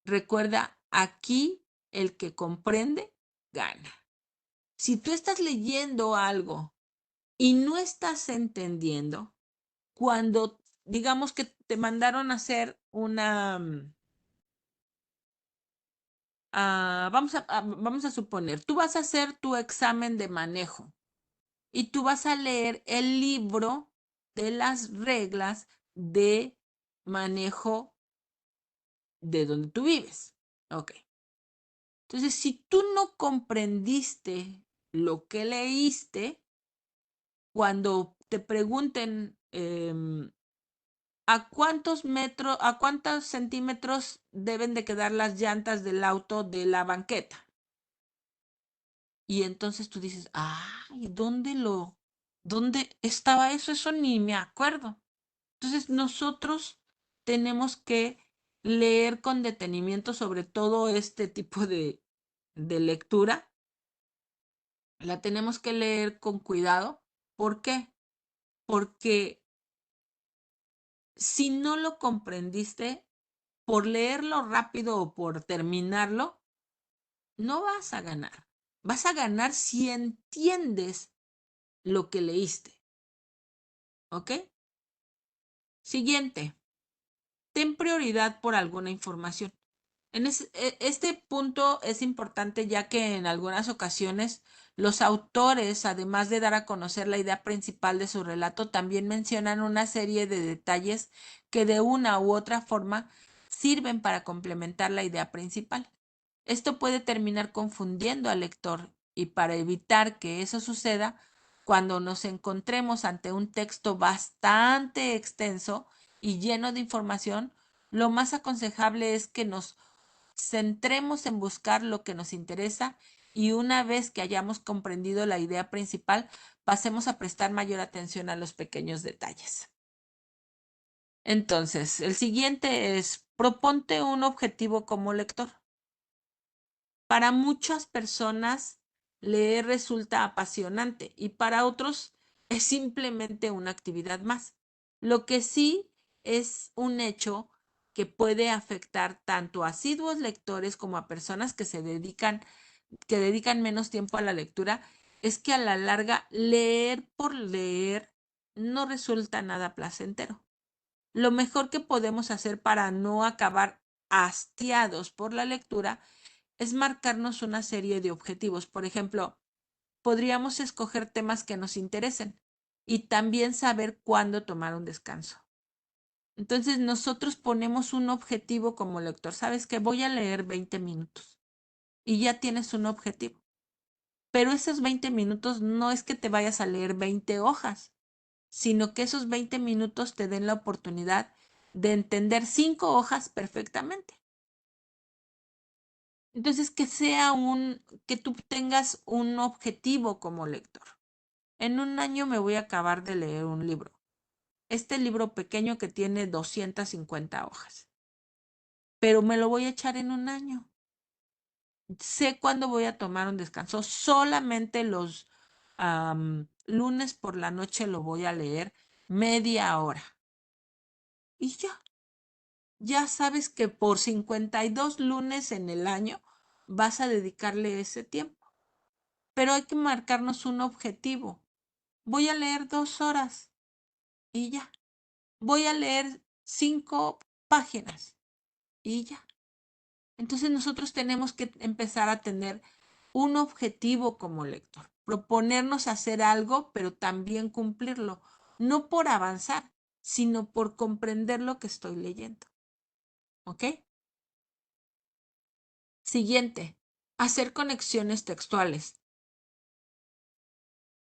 Recuerda, aquí el que comprende gana. Si tú estás leyendo algo y no estás entendiendo, cuando digamos que te mandaron a hacer vamos a suponer, tú vas a hacer tu examen de manejo y tú vas a leer el libro de las reglas de manejo de donde tú vives. Ok. Entonces, si tú no comprendiste lo que leíste, cuando te pregunten a cuántos centímetros deben de quedar las llantas del auto de la banqueta. Y entonces tú dices, ay, ¿dónde estaba eso? Eso ni me acuerdo. Entonces nosotros tenemos que leer con detenimiento sobre todo este tipo de lectura. La tenemos que leer con cuidado. ¿Por qué? Porque si no lo comprendiste, por leerlo rápido o por terminarlo, no vas a ganar. Vas a ganar si entiendes lo que leíste. ¿Ok? Siguiente. Ten prioridad por alguna información. Este punto es importante ya que en algunas ocasiones los autores, además de dar a conocer la idea principal de su relato, también mencionan una serie de detalles que de una u otra forma sirven para complementar la idea principal. Esto puede terminar confundiendo al lector y para evitar que eso suceda, cuando nos encontremos ante un texto bastante extenso y lleno de información, lo más aconsejable es que nos centremos en buscar lo que nos interesa y una vez que hayamos comprendido la idea principal, pasemos a prestar mayor atención a los pequeños detalles. Entonces, el siguiente es, proponte un objetivo como lector. Para muchas personas, leer resulta apasionante y para otros es simplemente una actividad más. Lo que sí es un hecho que puede afectar tanto a asiduos lectores como a personas que dedican menos tiempo a la lectura, es que a la larga leer por leer no resulta nada placentero. Lo mejor que podemos hacer para no acabar hastiados por la lectura es marcarnos una serie de objetivos. Por ejemplo, podríamos escoger temas que nos interesen y también saber cuándo tomar un descanso. Entonces nosotros ponemos un objetivo como lector. ¿Sabes qué? Voy a leer 20 minutos y ya tienes un objetivo. Pero esos 20 minutos no es que te vayas a leer 20 hojas, sino que esos 20 minutos te den la oportunidad de entender 5 hojas perfectamente. Entonces, que tú tengas un objetivo como lector. En un año me voy a acabar de leer un libro. Este libro pequeño que tiene 250 hojas. Pero me lo voy a echar en un año. Sé cuándo voy a tomar un descanso. Solamente los lunes por la noche lo voy a leer media hora. Y ya sabes que por 52 lunes en el año vas a dedicarle ese tiempo. Pero hay que marcarnos un objetivo. Voy a leer 2 horas y ya. Voy a leer 5 páginas y ya. Entonces nosotros tenemos que empezar a tener un objetivo como lector, proponernos hacer algo, pero también cumplirlo, no por avanzar, sino por comprender lo que estoy leyendo. ¿Ok? Siguiente, hacer conexiones textuales.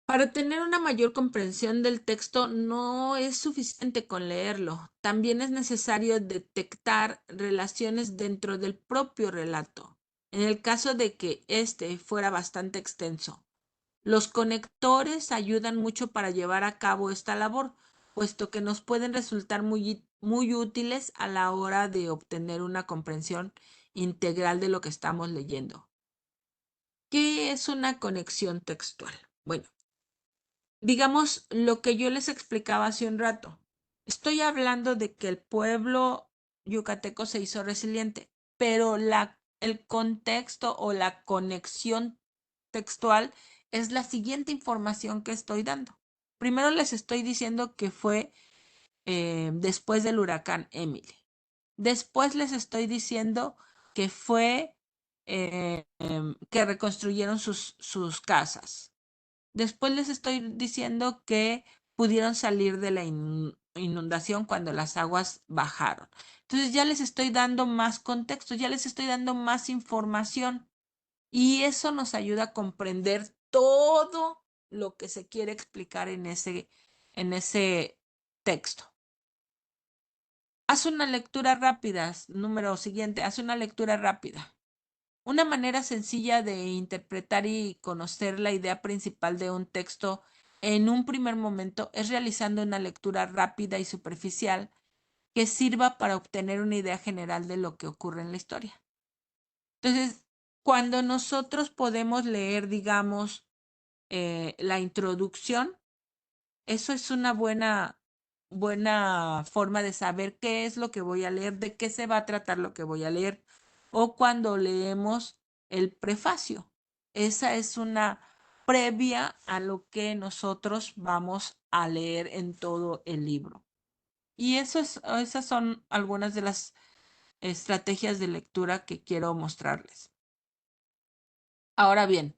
Para tener una mayor comprensión del texto no es suficiente con leerlo, también es necesario detectar relaciones dentro del propio relato. En el caso de que este fuera bastante extenso, los conectores ayudan mucho para llevar a cabo esta labor, puesto que nos pueden resultar muy útiles a la hora de obtener una comprensión integral de lo que estamos leyendo. ¿Qué es una conexión textual? Bueno, digamos lo que yo les explicaba hace un rato. Estoy hablando de que el pueblo yucateco se hizo resiliente, pero el contexto o la conexión textual es la siguiente información que estoy dando. Primero les estoy diciendo que fue después del huracán Emily. Después les estoy diciendo que fue que reconstruyeron sus casas. Después les estoy diciendo que pudieron salir de la inundación cuando las aguas bajaron. Entonces ya les estoy dando más contexto, ya les estoy dando más información y eso nos ayuda a comprender todo lo que se quiere explicar en ese texto. Haz una lectura rápida. Número siguiente, haz una lectura rápida. Una manera sencilla de interpretar y conocer la idea principal de un texto en un primer momento es realizando una lectura rápida y superficial que sirva para obtener una idea general de lo que ocurre en la historia. Entonces, cuando nosotros podemos leer, digamos, la introducción, eso es una buena forma de saber qué es lo que voy a leer, de qué se va a tratar lo que voy a leer. O cuando leemos el prefacio. Esa es una previa a lo que nosotros vamos a leer en todo el libro. Y esas son algunas de las estrategias de lectura que quiero mostrarles. Ahora bien,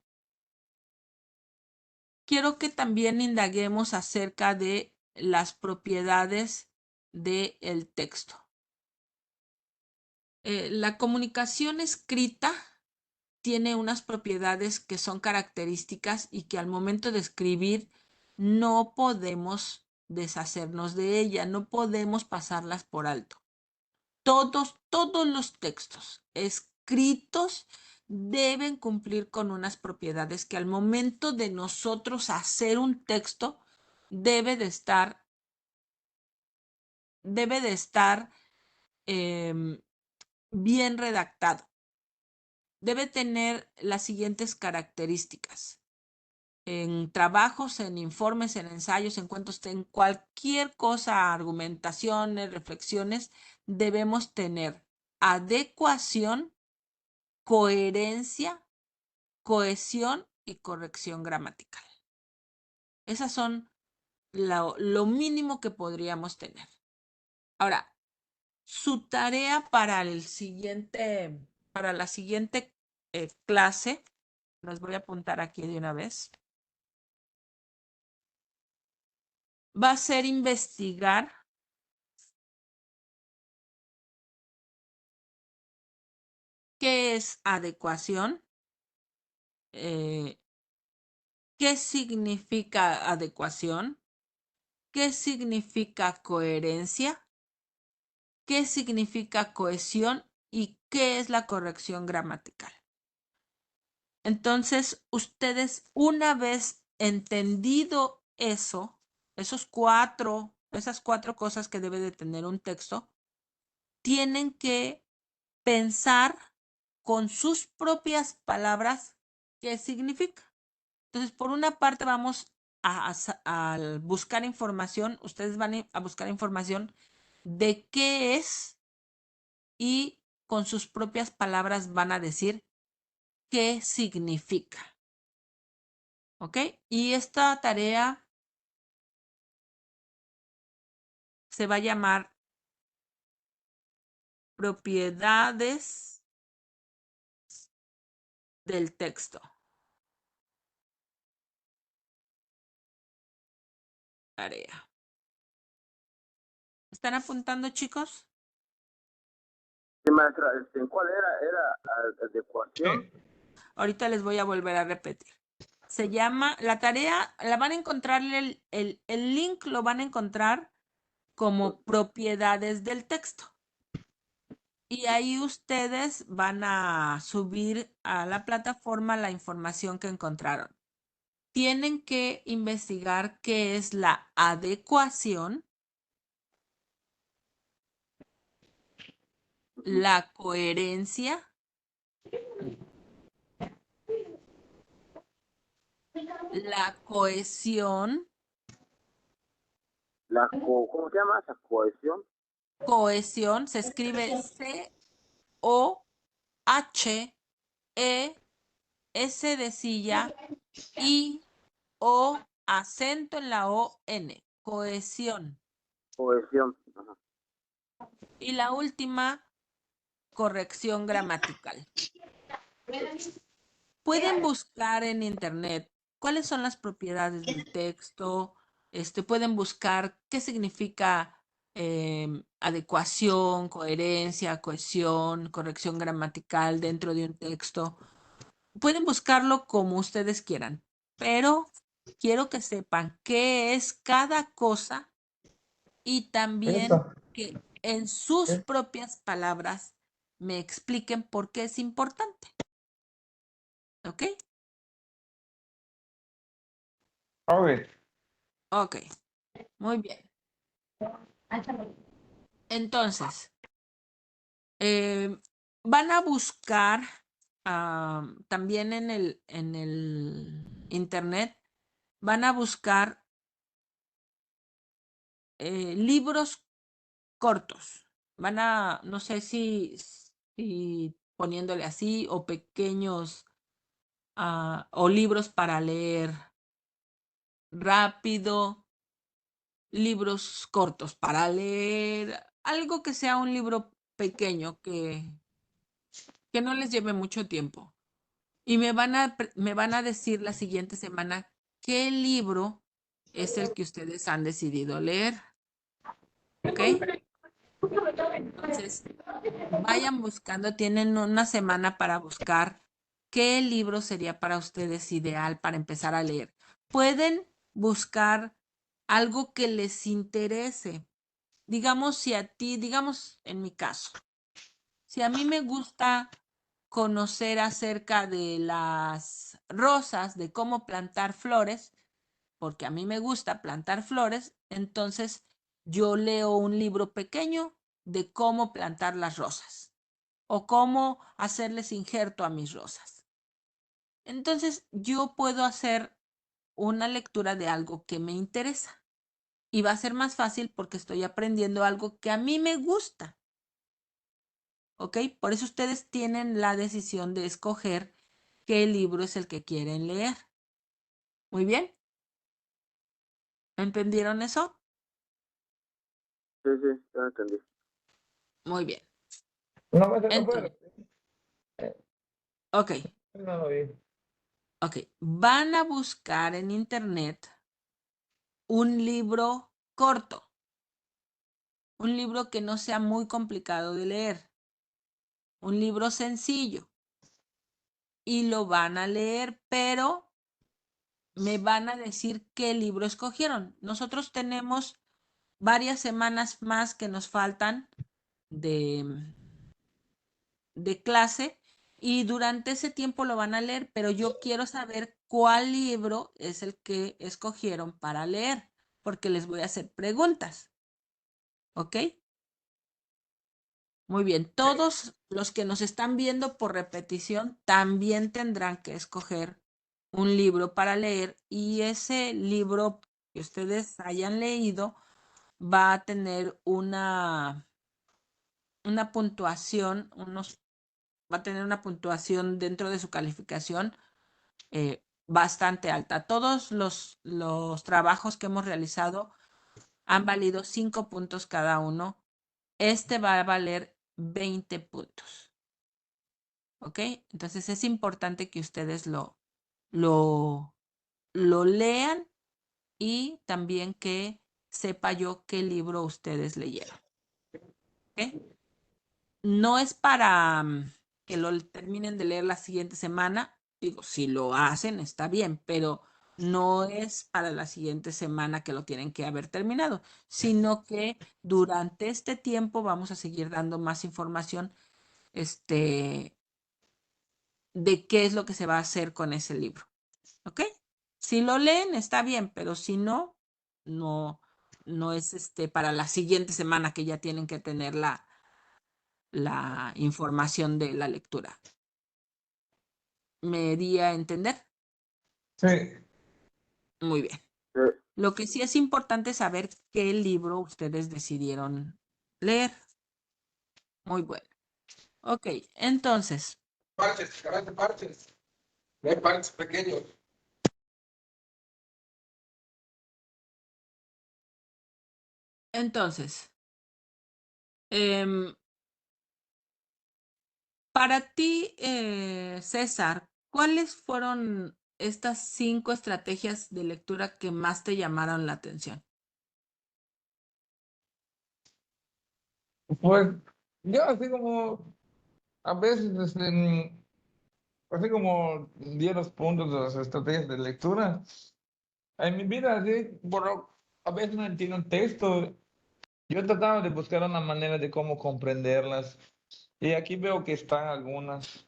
quiero que también indaguemos acerca de las propiedades del texto. La comunicación escrita tiene unas propiedades que son características y que al momento de escribir no podemos deshacernos de ella, no podemos pasarlas por alto. Todos los textos escritos deben cumplir con unas propiedades que al momento de nosotros hacer un texto debe de estar bien redactado. Debe tener las siguientes características. En trabajos, en informes, en ensayos, en cuentos, en cualquier cosa, argumentaciones, reflexiones, debemos tener adecuación, coherencia, cohesión y corrección gramatical. Esas son lo mínimo que podríamos tener. Ahora, su tarea para la siguiente clase, las voy a apuntar aquí de una vez, va a ser investigar qué es adecuación, ¿Qué significa adecuación? ¿Qué significa coherencia? ¿Qué significa cohesión? ¿Y qué es la corrección gramatical? Entonces, ustedes, una vez entendido eso, esas cuatro cosas que debe de tener un texto, tienen que pensar con sus propias palabras qué significa. Entonces, por una parte vamos a buscar información, ustedes van a buscar información de qué es y con sus propias palabras van a decir qué significa. ¿Ok? Y esta tarea se va a llamar propiedades del texto. Tarea. ¿Están apuntando, chicos? Sí, maestra, ¿cuál era? ¿Era adecuación? Sí. Ahorita les voy a volver a repetir. Se llama, la tarea, la van a encontrar, el link lo van a encontrar como propiedades del texto. Y ahí ustedes van a subir a la plataforma la información que encontraron. Tienen que investigar qué es la adecuación, la coherencia, la cohesión. ¿Cómo se llama esa cohesión? Cohesión se escribe C-O-H-E-S de silla I O acento en la O-N. Cohesión. Cohesión. Ajá. Y la última, corrección gramatical. Pueden buscar en internet cuáles son las propiedades del texto. Pueden buscar qué significa adecuación, coherencia, cohesión, corrección gramatical dentro de un texto. Pueden buscarlo como ustedes quieran, pero quiero que sepan qué es cada cosa y también Eso. que en sus propias palabras me expliquen por qué es importante. ¿Ok? Ok. Ok, muy bien. Entonces, van a buscar también en el internet, van a buscar libros cortos. Van a, no sé si poniéndole así, o pequeños, o libros para leer rápido, libros cortos para leer, algo que sea un libro pequeño que no les lleve mucho tiempo. Y me van a decir la siguiente semana qué libro es el que ustedes han decidido leer. ¿Ok? Entonces, vayan buscando, tienen una semana para buscar qué libro sería para ustedes ideal para empezar a leer. Pueden buscar algo que les interese. Digamos, digamos en mi caso, si a mí me gusta conocer acerca de las rosas, de cómo plantar flores, porque a mí me gusta plantar flores, entonces yo leo un libro pequeño de cómo plantar las rosas o cómo hacerles injerto a mis rosas. Entonces yo puedo hacer una lectura de algo que me interesa y va a ser más fácil porque estoy aprendiendo algo que a mí me gusta. ¿Ok? Por eso ustedes tienen la decisión de escoger qué libro es el que quieren leer. Muy bien. ¿Entendieron eso? Sí, sí, ya entendí. Muy bien. No me no puede Entonces, ok, No lo vi. ok. Van a buscar en internet un libro corto, un libro que no sea muy complicado de leer, un libro sencillo. Y lo van a leer, pero me van a decir qué libro escogieron. Nosotros tenemos varias semanas más que nos faltan de clase y durante ese tiempo lo van a leer, pero yo quiero saber cuál libro es el que escogieron para leer, porque les voy a hacer preguntas. ¿Ok? Muy bien. Todos los que nos están viendo por repetición también tendrán que escoger un libro para leer y ese libro que ustedes hayan leído va a tener una puntuación, va a tener una puntuación dentro de su calificación bastante alta. Todos los trabajos que hemos realizado han valido 5 puntos cada uno. Este va a valer 20 puntos. ¿Ok? Entonces es importante que ustedes lo lean y también que sepa yo qué libro ustedes leyeron. ¿Ok? No es para que lo terminen de leer la siguiente semana. Digo, si lo hacen, está bien, pero no es para la siguiente semana que lo tienen que haber terminado, sino que durante este tiempo vamos a seguir dando más información, de qué es lo que se va a hacer con ese libro. ¿Ok? Si lo leen, está bien, pero si no, no es para la siguiente semana que ya tienen que tener la información de la lectura. ¿Me di a entender? Sí. Muy bien. Sí. Lo que sí es importante es saber qué libro ustedes decidieron leer. Muy bueno. Ok, entonces, Parches, caray, parches. No hay parches pequeños. em, para ti, César, ¿cuáles fueron estas 5 estrategias de lectura que más te llamaron la atención? Pues yo así como a veces así como di los puntos de las estrategias de lectura. En mi vida así, a veces no entiendo un texto. Yo he tratado de buscar una manera de cómo comprenderlas. Y aquí veo que están algunas.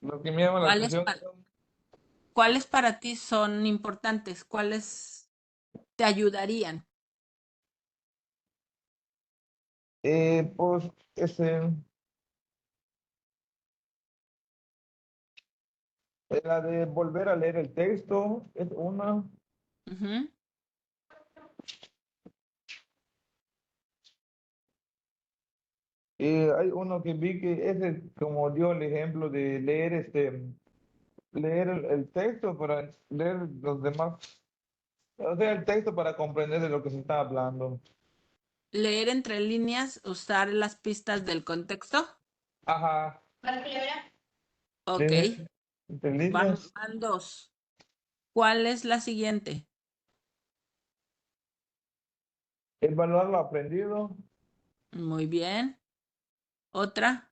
Lo que me llama la ¿Cuáles atención para, son, cuáles para ti son importantes? ¿Cuáles te ayudarían? pues, la de volver a leer el texto es una. Ujú. Hay uno que vi que ese, como dio el ejemplo de leer leer el texto para leer los demás, o sea, el texto para comprender de lo que se está hablando. Leer entre líneas, usar las pistas del contexto. Ajá, Ok, leer entre van líneas, 2. ¿Cuál es la siguiente? evaluar lo aprendido, Muy bien. ¿Otra?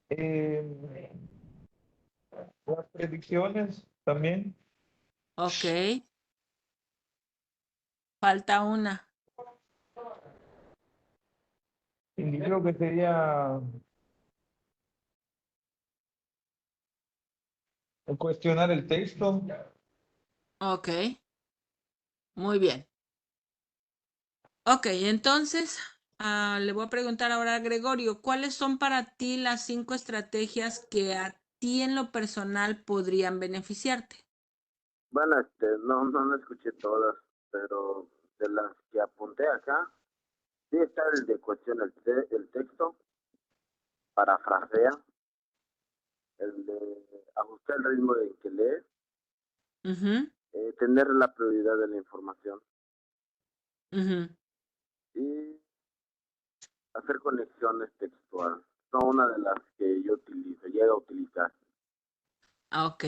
eh, las predicciones también, Ok. Falta una. y creo que sería cuestionar el texto. Ok. Muy bien. Ok, entonces le voy a preguntar ahora a Gregorio, ¿cuáles son para ti las 5 estrategias que a ti en lo personal podrían beneficiarte? Bueno, no escuché todas, pero de las que apunté acá, sí está el de cuestión el texto, parafrasea, el de ajustar el ritmo en que lees, Ujú, tener la prioridad de la información ujú. y hacer conexiones textuales. Son una de las que yo utilizo, llego a utilizar. Ok,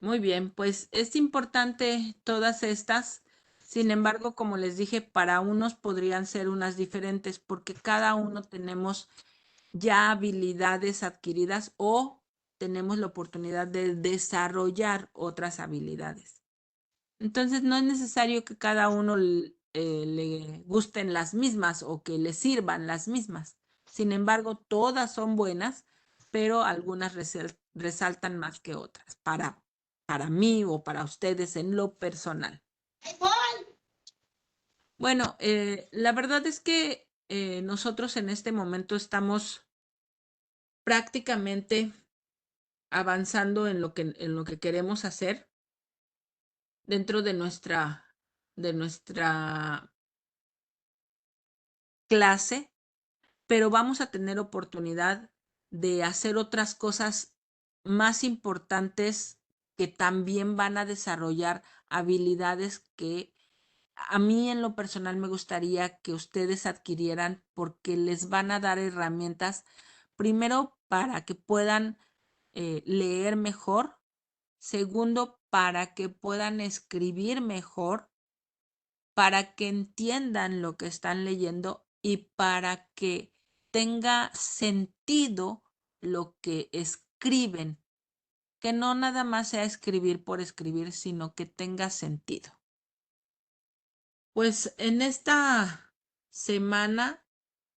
muy bien, pues es importante todas estas. Sin embargo, como les dije, para unos podrían ser unas diferentes porque cada uno tenemos ya habilidades adquiridas o tenemos la oportunidad de desarrollar otras habilidades. Entonces, no es necesario que cada uno le gusten las mismas o que le sirvan las mismas. Sin embargo, todas son buenas, pero algunas resaltan más que otras para mí o para ustedes en lo personal. Bueno, la verdad es que nosotros en este momento estamos prácticamente avanzando en lo que queremos hacer dentro de nuestra clase, pero vamos a tener oportunidad de hacer otras cosas más importantes que también van a desarrollar habilidades que a mí en lo personal me gustaría que ustedes adquirieran porque les van a dar herramientas, primero, para que puedan leer mejor, segundo, para que puedan escribir mejor, para que entiendan lo que están leyendo y para que tenga sentido lo que escriben, que no nada más sea escribir por escribir, sino que tenga sentido. Pues en esta semana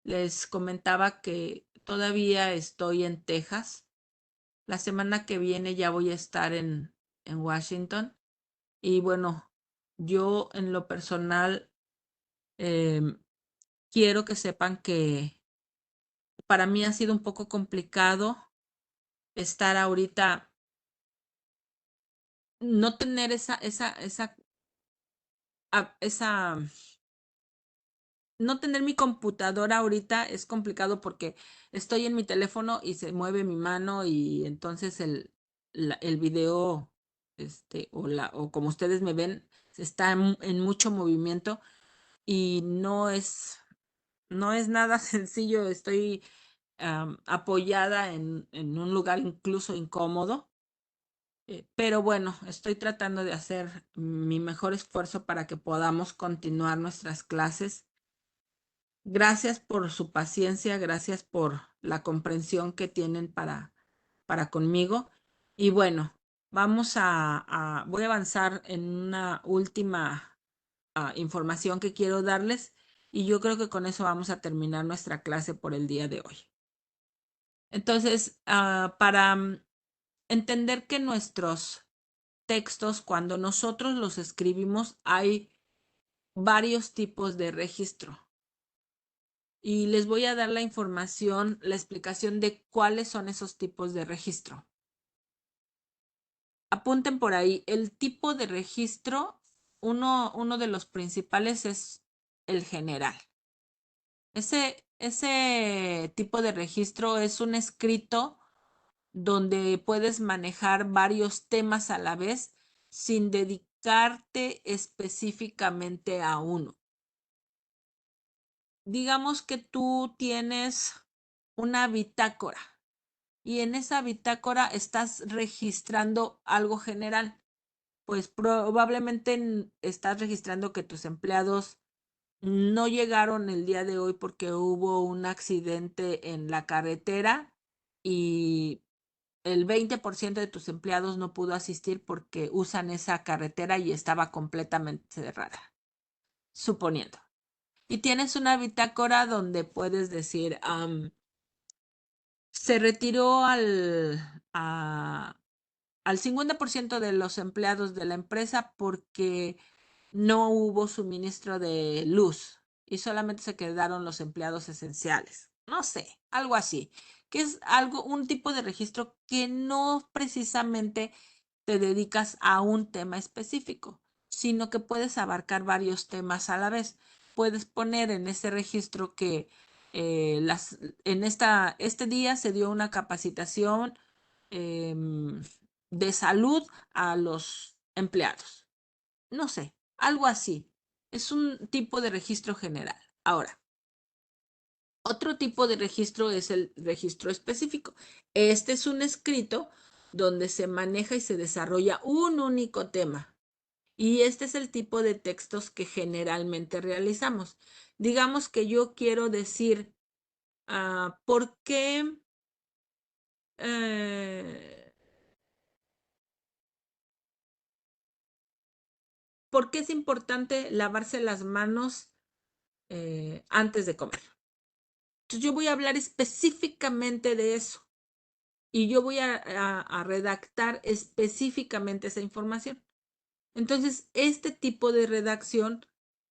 les comentaba que todavía estoy en Texas. La semana que viene ya voy a estar en Washington. Y bueno, yo en lo personal quiero que sepan que para mí ha sido un poco complicado estar ahorita, no tener no tener mi computadora ahorita es complicado porque estoy en mi teléfono y se mueve mi mano y entonces el video, o como ustedes me ven, está en mucho movimiento y no es nada sencillo. Estoy apoyada en un lugar incluso incómodo, pero bueno, estoy tratando de hacer mi mejor esfuerzo para que podamos continuar nuestras clases. Gracias por su paciencia, gracias por la comprensión que tienen para conmigo. Y bueno, voy a avanzar en una última información que quiero darles y yo creo que con eso vamos a terminar nuestra clase por el día de hoy. Entonces, para entender que nuestros textos, cuando nosotros los escribimos, hay varios tipos de registro. Y les voy a dar la información, la explicación de cuáles son esos tipos de registro. Apunten por ahí, el tipo de registro, uno de los principales es el general. Ese tipo de registro es un escrito donde puedes manejar varios temas a la vez sin dedicarte específicamente a uno. Digamos que tú tienes una bitácora y en esa bitácora estás registrando algo general. Pues probablemente estás registrando que tus empleados no llegaron el día de hoy porque hubo un accidente en la carretera y el 20% de tus empleados no pudo asistir porque usan esa carretera y estaba completamente cerrada, suponiendo. Y tienes una bitácora donde puedes decir, se retiró al 50% de los empleados de la empresa porque no hubo suministro de luz y solamente se quedaron los empleados esenciales. No sé, algo así, que es un tipo de registro que no precisamente te dedicas a un tema específico, sino que puedes abarcar varios temas a la vez. Puedes poner en ese registro que este día se dio una capacitación de salud a los empleados. No sé, algo así. Es un tipo de registro general. Ahora, otro tipo de registro es el registro específico. Este es un escrito donde se maneja y se desarrolla un único tema. Y este es el tipo de textos que generalmente realizamos. Digamos que yo quiero decir ¿por qué? eh, ¿Por qué es importante lavarse las manos antes de comer? Entonces yo voy a hablar específicamente de eso y yo voy a redactar específicamente esa información. Entonces, este tipo de redacción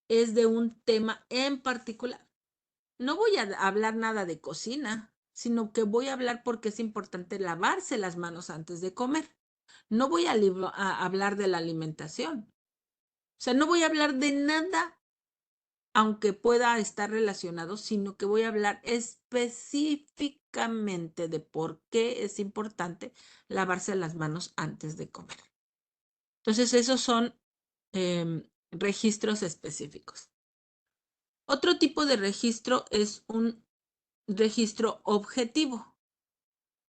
es de un tema en particular. No voy a hablar nada de cocina, sino que voy a hablar porque es importante lavarse las manos antes de comer. No voy a hablar de la alimentación. O sea, no voy a hablar de nada, aunque pueda estar relacionado, sino que voy a hablar específicamente de por qué es importante lavarse las manos antes de comer. Entonces, esos son registros específicos. Otro tipo de registro es un registro objetivo.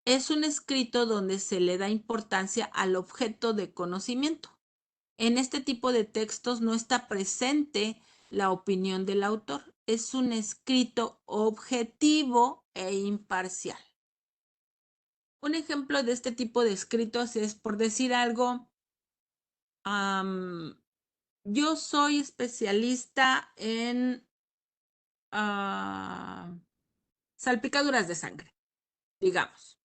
Es un escrito donde se le da importancia al objeto de conocimiento. En este tipo de textos no está presente la opinión del autor. Es un escrito objetivo e imparcial. Un ejemplo de este tipo de escritos es, por decir algo, yo soy especialista en salpicaduras de sangre, digamos.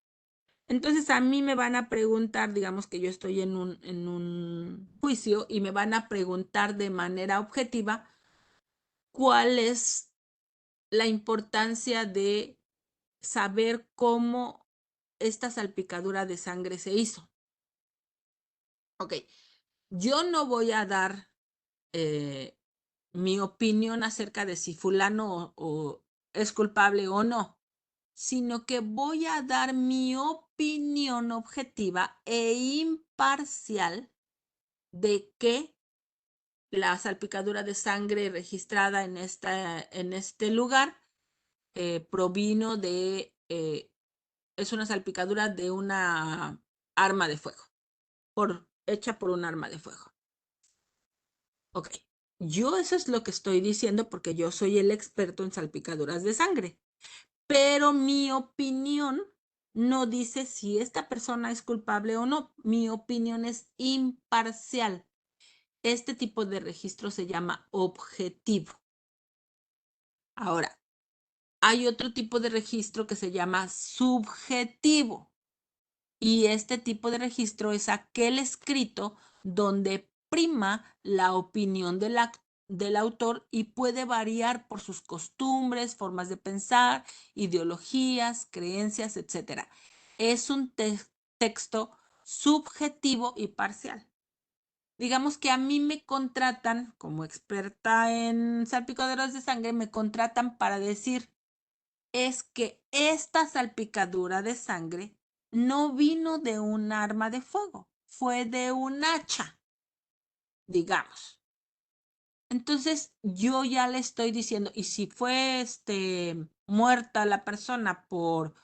Entonces a mí me van a preguntar, digamos que yo estoy en un juicio y me van a preguntar de manera objetiva cuál es la importancia de saber cómo esta salpicadura de sangre se hizo. Ok, yo no voy a dar mi opinión acerca de si fulano o es culpable o no, sino que voy a dar mi opinión objetiva e imparcial de que la salpicadura de sangre registrada en este lugar provino de, es una salpicadura de una arma de fuego, hecha por un arma de fuego. Ok, yo eso es lo que estoy diciendo porque yo soy el experto en salpicaduras de sangre, pero mi opinión no dice si esta persona es culpable o no. Mi opinión es imparcial. Este tipo de registro se llama objetivo. Ahora, hay otro tipo de registro que se llama subjetivo. Y este tipo de registro es aquel escrito donde prima la opinión del autor y puede variar por sus costumbres, formas de pensar, ideologías, creencias, etc. Es un texto subjetivo y parcial. Digamos que a mí me contratan como experta en salpicaduras de sangre, me contratan para decir, es que esta salpicadura de sangre no vino de un arma de fuego, fue de un hacha, digamos. Entonces yo ya le estoy diciendo, y si fue muerta la persona por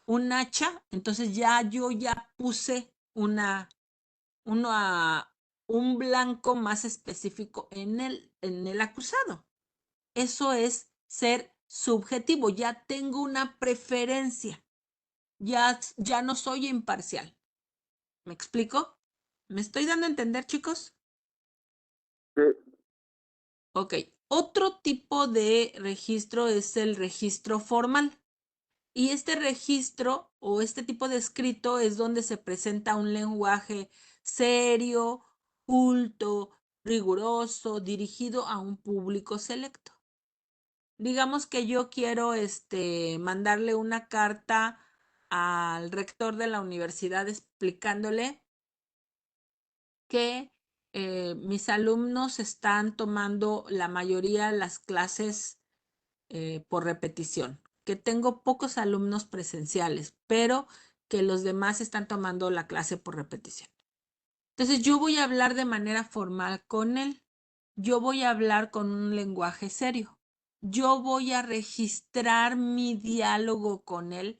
un hacha, entonces yo ya puse un blanco más específico en el acusado. Eso es ser subjetivo, ya tengo una preferencia. Ya no soy imparcial. ¿Me explico? ¿Me estoy dando a entender, chicos? Sí, Ok. Otro tipo de registro es el registro formal. Y este registro o este tipo de escrito es donde se presenta un lenguaje serio, culto, riguroso, dirigido a un público selecto. Digamos que yo quiero mandarle una carta al rector de la universidad explicándole que mis alumnos están tomando la mayoría de las clases por repetición, que tengo pocos alumnos presenciales, pero que los demás están tomando la clase por repetición. Entonces yo voy a hablar de manera formal con él. Yo voy a hablar con un lenguaje serio. Yo voy a registrar mi diálogo con él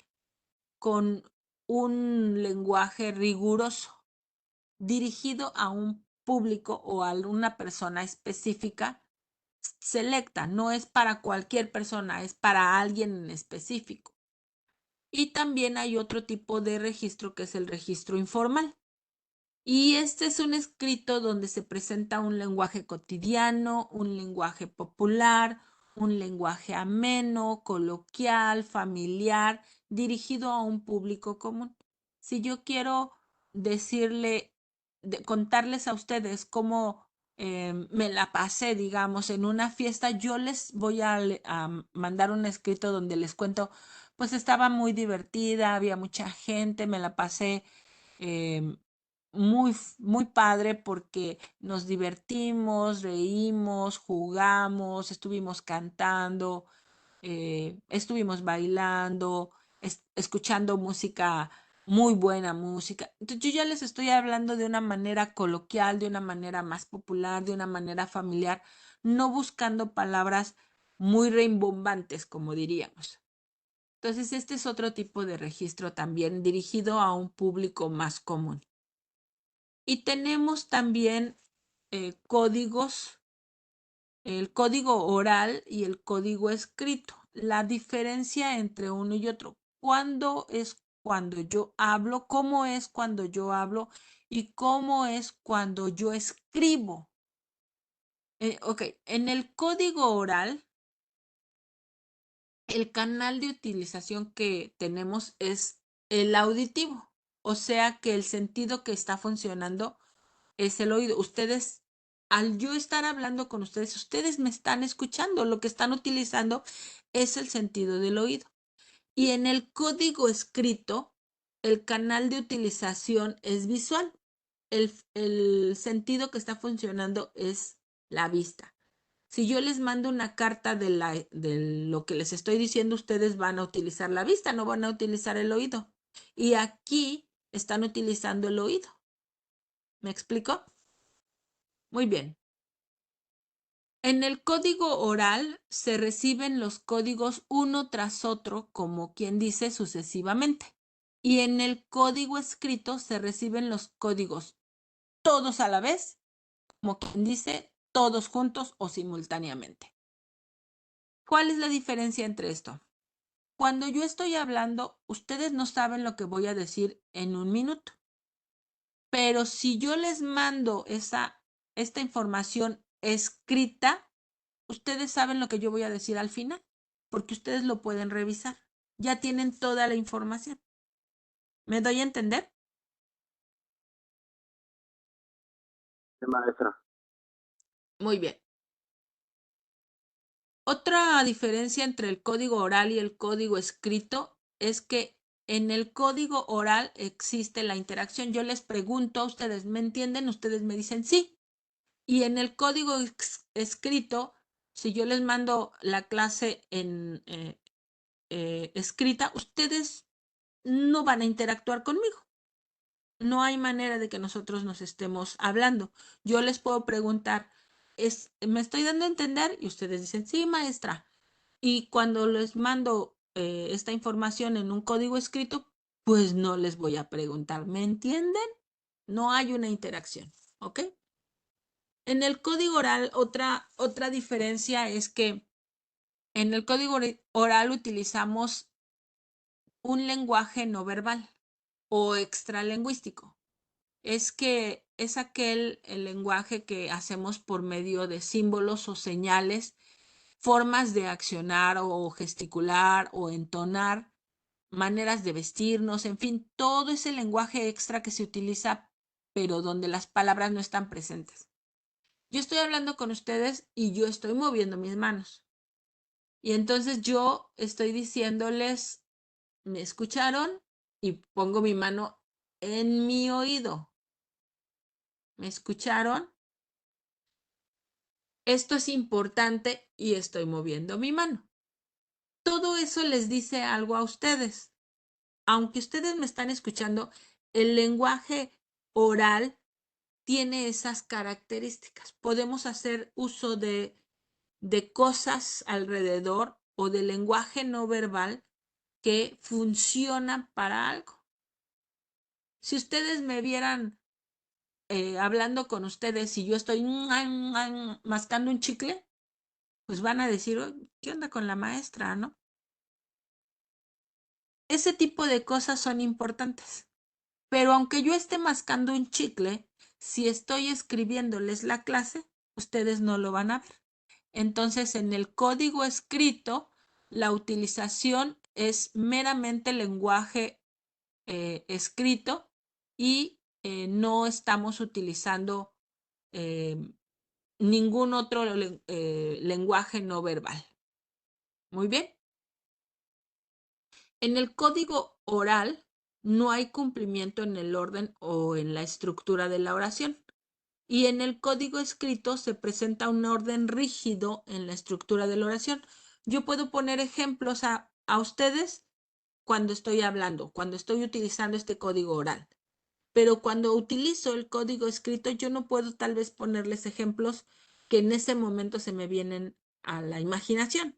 con un lenguaje riguroso, dirigido a un público o a una persona específica selecta. No es para cualquier persona, es para alguien en específico. Y también hay otro tipo de registro que es el registro informal. Y este es un escrito donde se presenta un lenguaje cotidiano, un lenguaje popular, un lenguaje ameno, coloquial, familiar, dirigido a un público común. Si yo quiero contarles a ustedes cómo me la pasé, digamos, en una fiesta, yo les voy a mandar un escrito donde les cuento, pues estaba muy divertida, había mucha gente, me la pasé em, muy padre porque nos divertimos, reímos, jugamos, estuvimos cantando, estuvimos bailando, escuchando música, muy buena música. Entonces, yo ya les estoy hablando de una manera coloquial, de una manera más popular, de una manera familiar, no buscando palabras muy rimbombantes, como diríamos. Entonces, este es otro tipo de registro también dirigido a un público más común. Y tenemos también códigos, el código oral y el código escrito. La diferencia entre uno y otro. ¿Cuándo es cuando yo hablo? ¿Cómo es cuando yo hablo? ¿Y cómo es cuando yo escribo? Ok, en el código oral, el canal de utilización que tenemos es el auditivo. O sea que el sentido que está funcionando es el oído. Ustedes, al yo estar hablando con ustedes, ustedes me están escuchando. Lo que están utilizando es el sentido del oído. Y en el código escrito, el canal de utilización es visual. El sentido que está funcionando es la vista. Si yo les mando una carta de lo que les estoy diciendo, ustedes van a utilizar la vista, no van a utilizar el oído. Y aquí están utilizando el oído. ¿Me explico? Muy bien. En el código oral se reciben los códigos uno tras otro, como quien dice sucesivamente. Y en el código escrito se reciben los códigos todos a la vez, como quien dice todos juntos o simultáneamente. ¿Cuál es la diferencia entre esto? Cuando yo estoy hablando, ustedes no saben lo que voy a decir en un minuto. Pero si yo les mando esta información escrita, ustedes saben lo que yo voy a decir al final, porque ustedes lo pueden revisar. Ya tienen toda la información. ¿Me doy a entender? Sí, maestra. Muy bien. Otra diferencia entre el código oral y el código escrito es que en el código oral existe la interacción. Yo les pregunto a ustedes, ¿me entienden? Ustedes me dicen sí. Y en el código escrito, si yo les mando la clase en escrita, ustedes no van a interactuar conmigo. No hay manera de que nosotros nos estemos hablando. Yo les puedo preguntar, ¿me estoy dando a entender? Y ustedes dicen, sí, maestra. Y cuando les mando esta información en un código escrito, pues no les voy a preguntar, ¿me entienden? No hay una interacción, ¿ok? En el código oral, otra diferencia es que en el código oral utilizamos un lenguaje no verbal o extralingüístico. Es que es el lenguaje que hacemos por medio de símbolos o señales, formas de accionar o gesticular o entonar, maneras de vestirnos, en fin, todo ese lenguaje extra que se utiliza, pero donde las palabras no están presentes. Yo estoy hablando con ustedes y yo estoy moviendo mis manos. Y entonces yo estoy diciéndoles, ¿me escucharon? Y pongo mi mano en mi oído. ¿Me escucharon? Esto es importante y estoy moviendo mi mano. Todo eso les dice algo a ustedes. Aunque ustedes me están escuchando, el lenguaje oral tiene esas características. Podemos hacer uso de cosas alrededor o de lenguaje no verbal que funcionan para algo. Si ustedes me vieran hablando con ustedes y yo estoy mascando un chicle, pues van a decir, ¿qué onda con la maestra, no? ese tipo de cosas son importantes. Pero aunque yo esté mascando un chicle, si estoy escribiéndoles la clase, ustedes no lo van a ver. Entonces, en el código escrito, la utilización es meramente lenguaje escrito y no estamos utilizando ningún otro lenguaje no verbal. Muy bien. En el código oral no hay cumplimiento en el orden o en la estructura de la oración. Y en el código escrito se presenta un orden rígido en la estructura de la oración. Yo puedo poner ejemplos a ustedes cuando estoy hablando, cuando estoy utilizando este código oral. Pero cuando utilizo el código escrito, yo no puedo tal vez ponerles ejemplos que en ese momento se me vienen a la imaginación.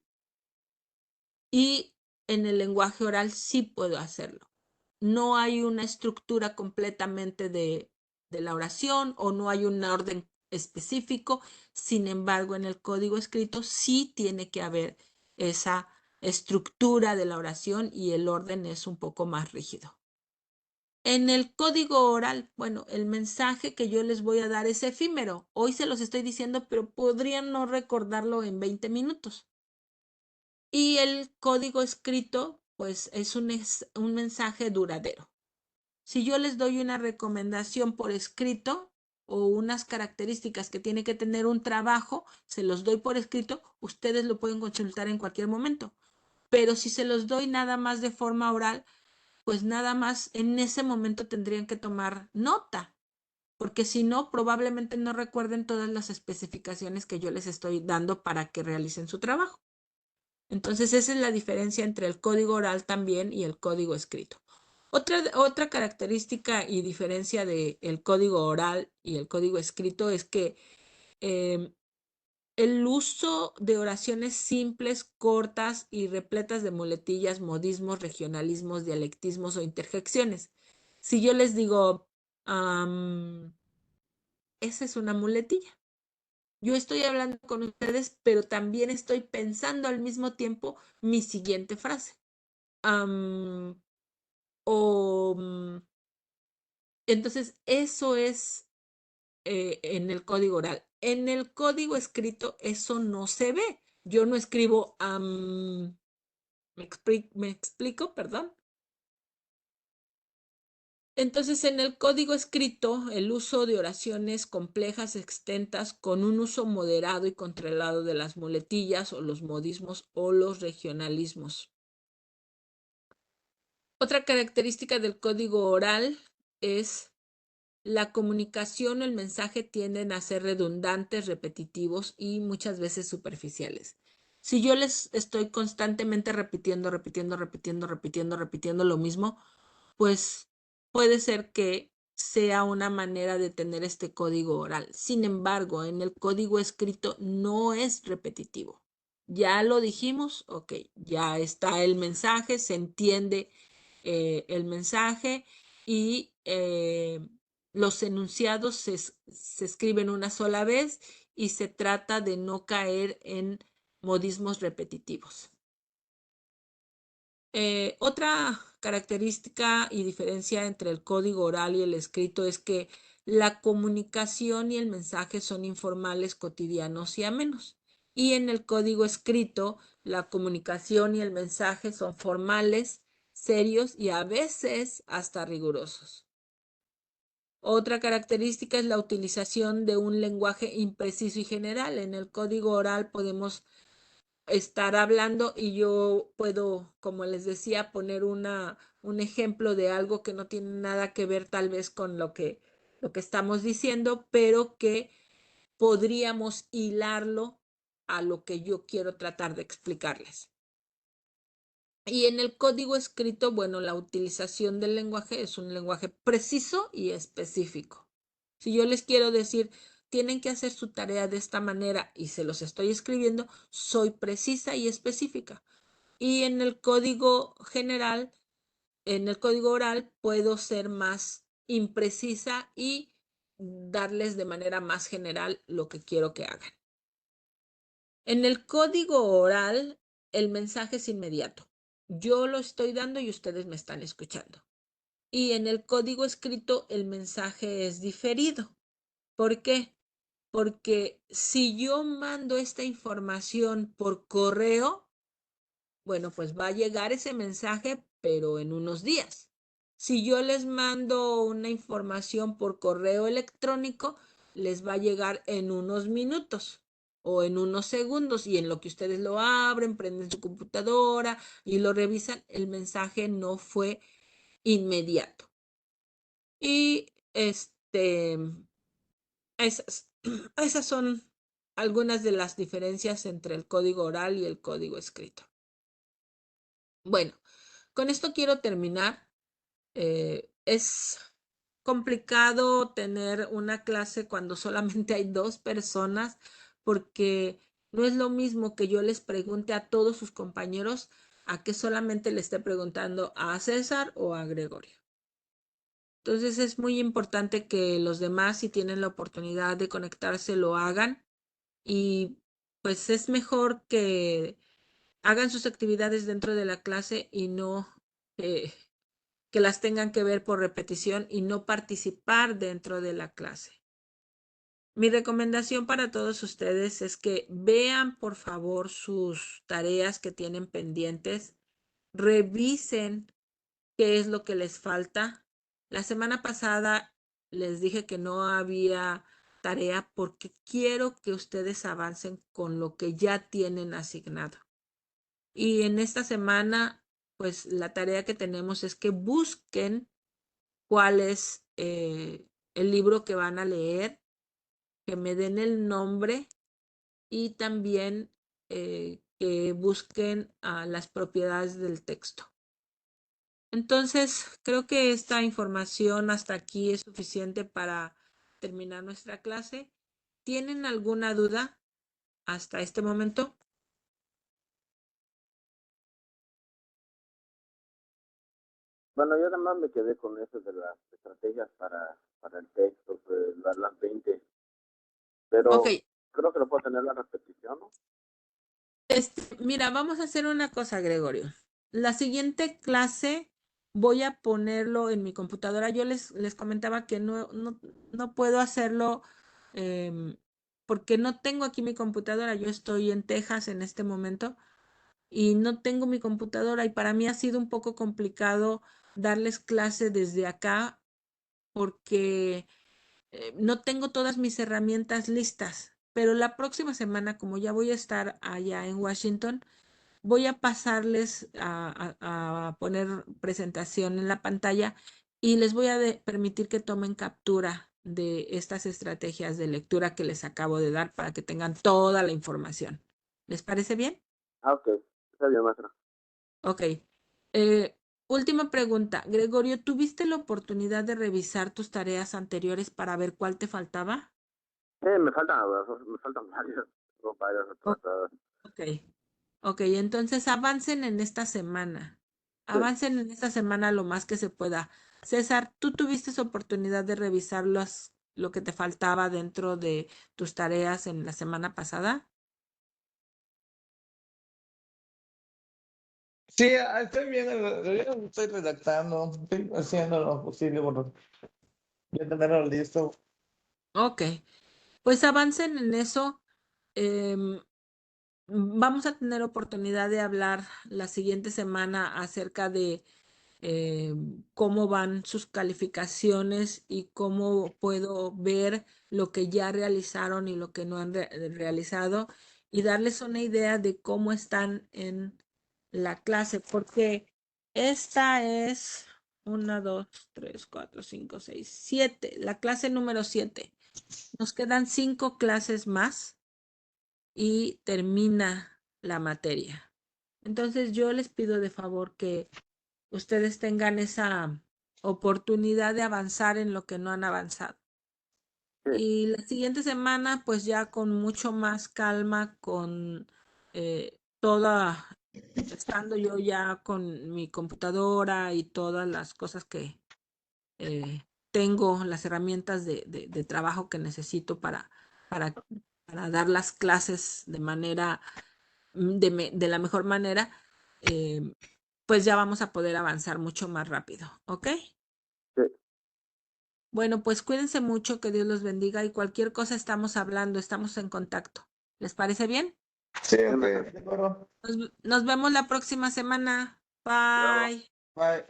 Y en el lenguaje oral sí puedo hacerlo. No hay una estructura completamente de la oración o no hay un orden específico. Sin embargo, en el código escrito sí tiene que haber esa estructura de la oración y el orden es un poco más rígido. En el código oral, bueno, el mensaje que yo les voy a dar es efímero. Hoy se los estoy diciendo, pero podrían no recordarlo en 20 minutos. Y el código escrito, pues es un mensaje duradero. Si yo les doy una recomendación por escrito o unas características que tiene que tener un trabajo, se los doy por escrito, ustedes lo pueden consultar en cualquier momento. Pero si se los doy nada más de forma oral, pues nada más en ese momento tendrían que tomar nota, porque si no, probablemente no recuerden todas las especificaciones que yo les estoy dando para que realicen su trabajo. Entonces, esa es la diferencia entre el código oral también y el código escrito. Otra característica y diferencia del código oral y el código escrito es que el uso de oraciones simples, cortas y repletas de muletillas, modismos, regionalismos, dialectismos o interjecciones. Si yo les digo, esa es una muletilla. Yo estoy hablando con ustedes, pero también estoy pensando al mismo tiempo mi siguiente frase. Entonces, eso es en el código oral. En el código escrito, eso no se ve. Yo no escribo, ¿me explico? Perdón. Entonces, en el código escrito, el uso de oraciones complejas, extensas, con un uso moderado y controlado de las muletillas o los modismos o los regionalismos. Otra característica del código oral es la comunicación o el mensaje tienden a ser redundantes, repetitivos y muchas veces superficiales. Si yo les estoy constantemente repitiendo lo mismo, pues puede ser que sea una manera de tener este código oral. Sin embargo, en el código escrito no es repetitivo. Ya lo dijimos, ok, ya está el mensaje, se entiende el mensaje y los enunciados se escriben una sola vez y se trata de no caer en modismos repetitivos. Otra característica y diferencia entre el código oral y el escrito es que la comunicación y el mensaje son informales, cotidianos y amenos. Y en el código escrito, la comunicación y el mensaje son formales, serios y a veces hasta rigurosos. Otra característica es la utilización de un lenguaje impreciso y general. En el código oral podemos estar hablando y yo puedo, como les decía, poner un ejemplo de algo que no tiene nada que ver tal vez con lo que estamos diciendo, pero que podríamos hilarlo a lo que yo quiero tratar de explicarles. Y en el código escrito, bueno, la utilización del lenguaje es un lenguaje preciso y específico. Si yo les quiero decir, tienen que hacer su tarea de esta manera y se los estoy escribiendo, soy precisa y específica. Y en el código general, en el código oral, puedo ser más imprecisa y darles de manera más general lo que quiero que hagan. En el código oral, el mensaje es inmediato. yo lo estoy dando y ustedes me están escuchando. Y en el código escrito el mensaje es diferido. ¿Por qué? Porque si yo mando esta información por correo, bueno, pues va a llegar ese mensaje, pero en unos días. Si yo les mando una información por correo electrónico, les va a llegar en unos minutos o en unos segundos, y en lo que ustedes lo abren, prenden su computadora y lo revisan, el mensaje no fue inmediato. Y esas, esas son algunas de las diferencias entre el código oral y el código escrito. Bueno, con esto quiero terminar. Es complicado tener una clase cuando solamente hay 2 personas, porque no es lo mismo que yo les pregunte a todos sus compañeros a que solamente le esté preguntando a César o a Gregorio. Entonces es muy importante que los demás, si tienen la oportunidad de conectarse, lo hagan, y pues es mejor que hagan sus actividades dentro de la clase y no que las tengan que ver por repetición y no participar dentro de la clase. Mi recomendación para todos ustedes es que vean por favor sus tareas que tienen pendientes, revisen qué es lo que les falta. La semana pasada les dije que no había tarea porque quiero que ustedes avancen con lo que ya tienen asignado. Y en esta semana, pues la tarea que tenemos es que busquen cuál es el libro que van a leer, que me den el nombre y también que busquen las propiedades del texto. Entonces, creo que esta información hasta aquí es suficiente para terminar nuestra clase. ¿Tienen alguna duda hasta este momento? Bueno, yo además me quedé con eso de las estrategias para el texto, pues, las 20, Ok, pero creo que lo puedo tener la repetición, ¿no? mira, vamos a hacer una cosa, Gregorio. La siguiente clase voy a ponerlo en mi computadora. Yo les comentaba que no puedo hacerlo em, porque no tengo aquí mi computadora. Yo estoy en Texas en este momento y no tengo mi computadora, y para mí ha sido un poco complicado darles clase desde acá porque no tengo todas mis herramientas listas. Pero la próxima semana, como ya voy a estar allá en Washington, voy a pasarles a poner presentación en la pantalla y les voy a permitir que tomen captura de estas estrategias de lectura que les acabo de dar para que tengan toda la información. ¿Les parece bien? Ah, ok, está bien, maestra. Ok. Última pregunta. Gregorio, ¿tuviste la oportunidad de revisar tus tareas anteriores para ver cuál te faltaba? Me faltan varias, no varias O- atrasadas. Ok. Ok, entonces avancen en esta semana. Sí. Avancen en esta semana lo más que se pueda. César, ¿tú tuviste oportunidad de revisar lo que te faltaba dentro de tus tareas en la semana pasada? Sí, estoy bien, yo estoy redactando, estoy haciendo lo posible por ya tenerlo listo. Ok, pues avancen en eso. Em, Vamos a tener oportunidad de hablar la siguiente semana acerca de cómo van sus calificaciones y cómo puedo ver lo que ya realizaron y lo que no han realizado, y darles una idea de cómo están en la clase, porque esta es 7, la clase número 7. Nos quedan 5 clases más y termina la materia. Entonces yo les pido de favor que ustedes tengan esa oportunidad de avanzar en lo que no han avanzado. Sí. Y la siguiente semana, pues ya con mucho más calma, con toda, estando yo ya con mi computadora y todas las cosas que tengo, las herramientas de trabajo que necesito para, para dar las clases de manera, de la mejor manera. pues ya vamos a poder avanzar mucho más rápido, ¿ok? Sí. Bueno, pues cuídense mucho, que Dios los bendiga y cualquier cosa estamos hablando, estamos en contacto. ¿Les parece bien? Sí, Sí, ok. maestra. De acuerdo. Nos vemos la próxima semana. Luego. Bye. Bye.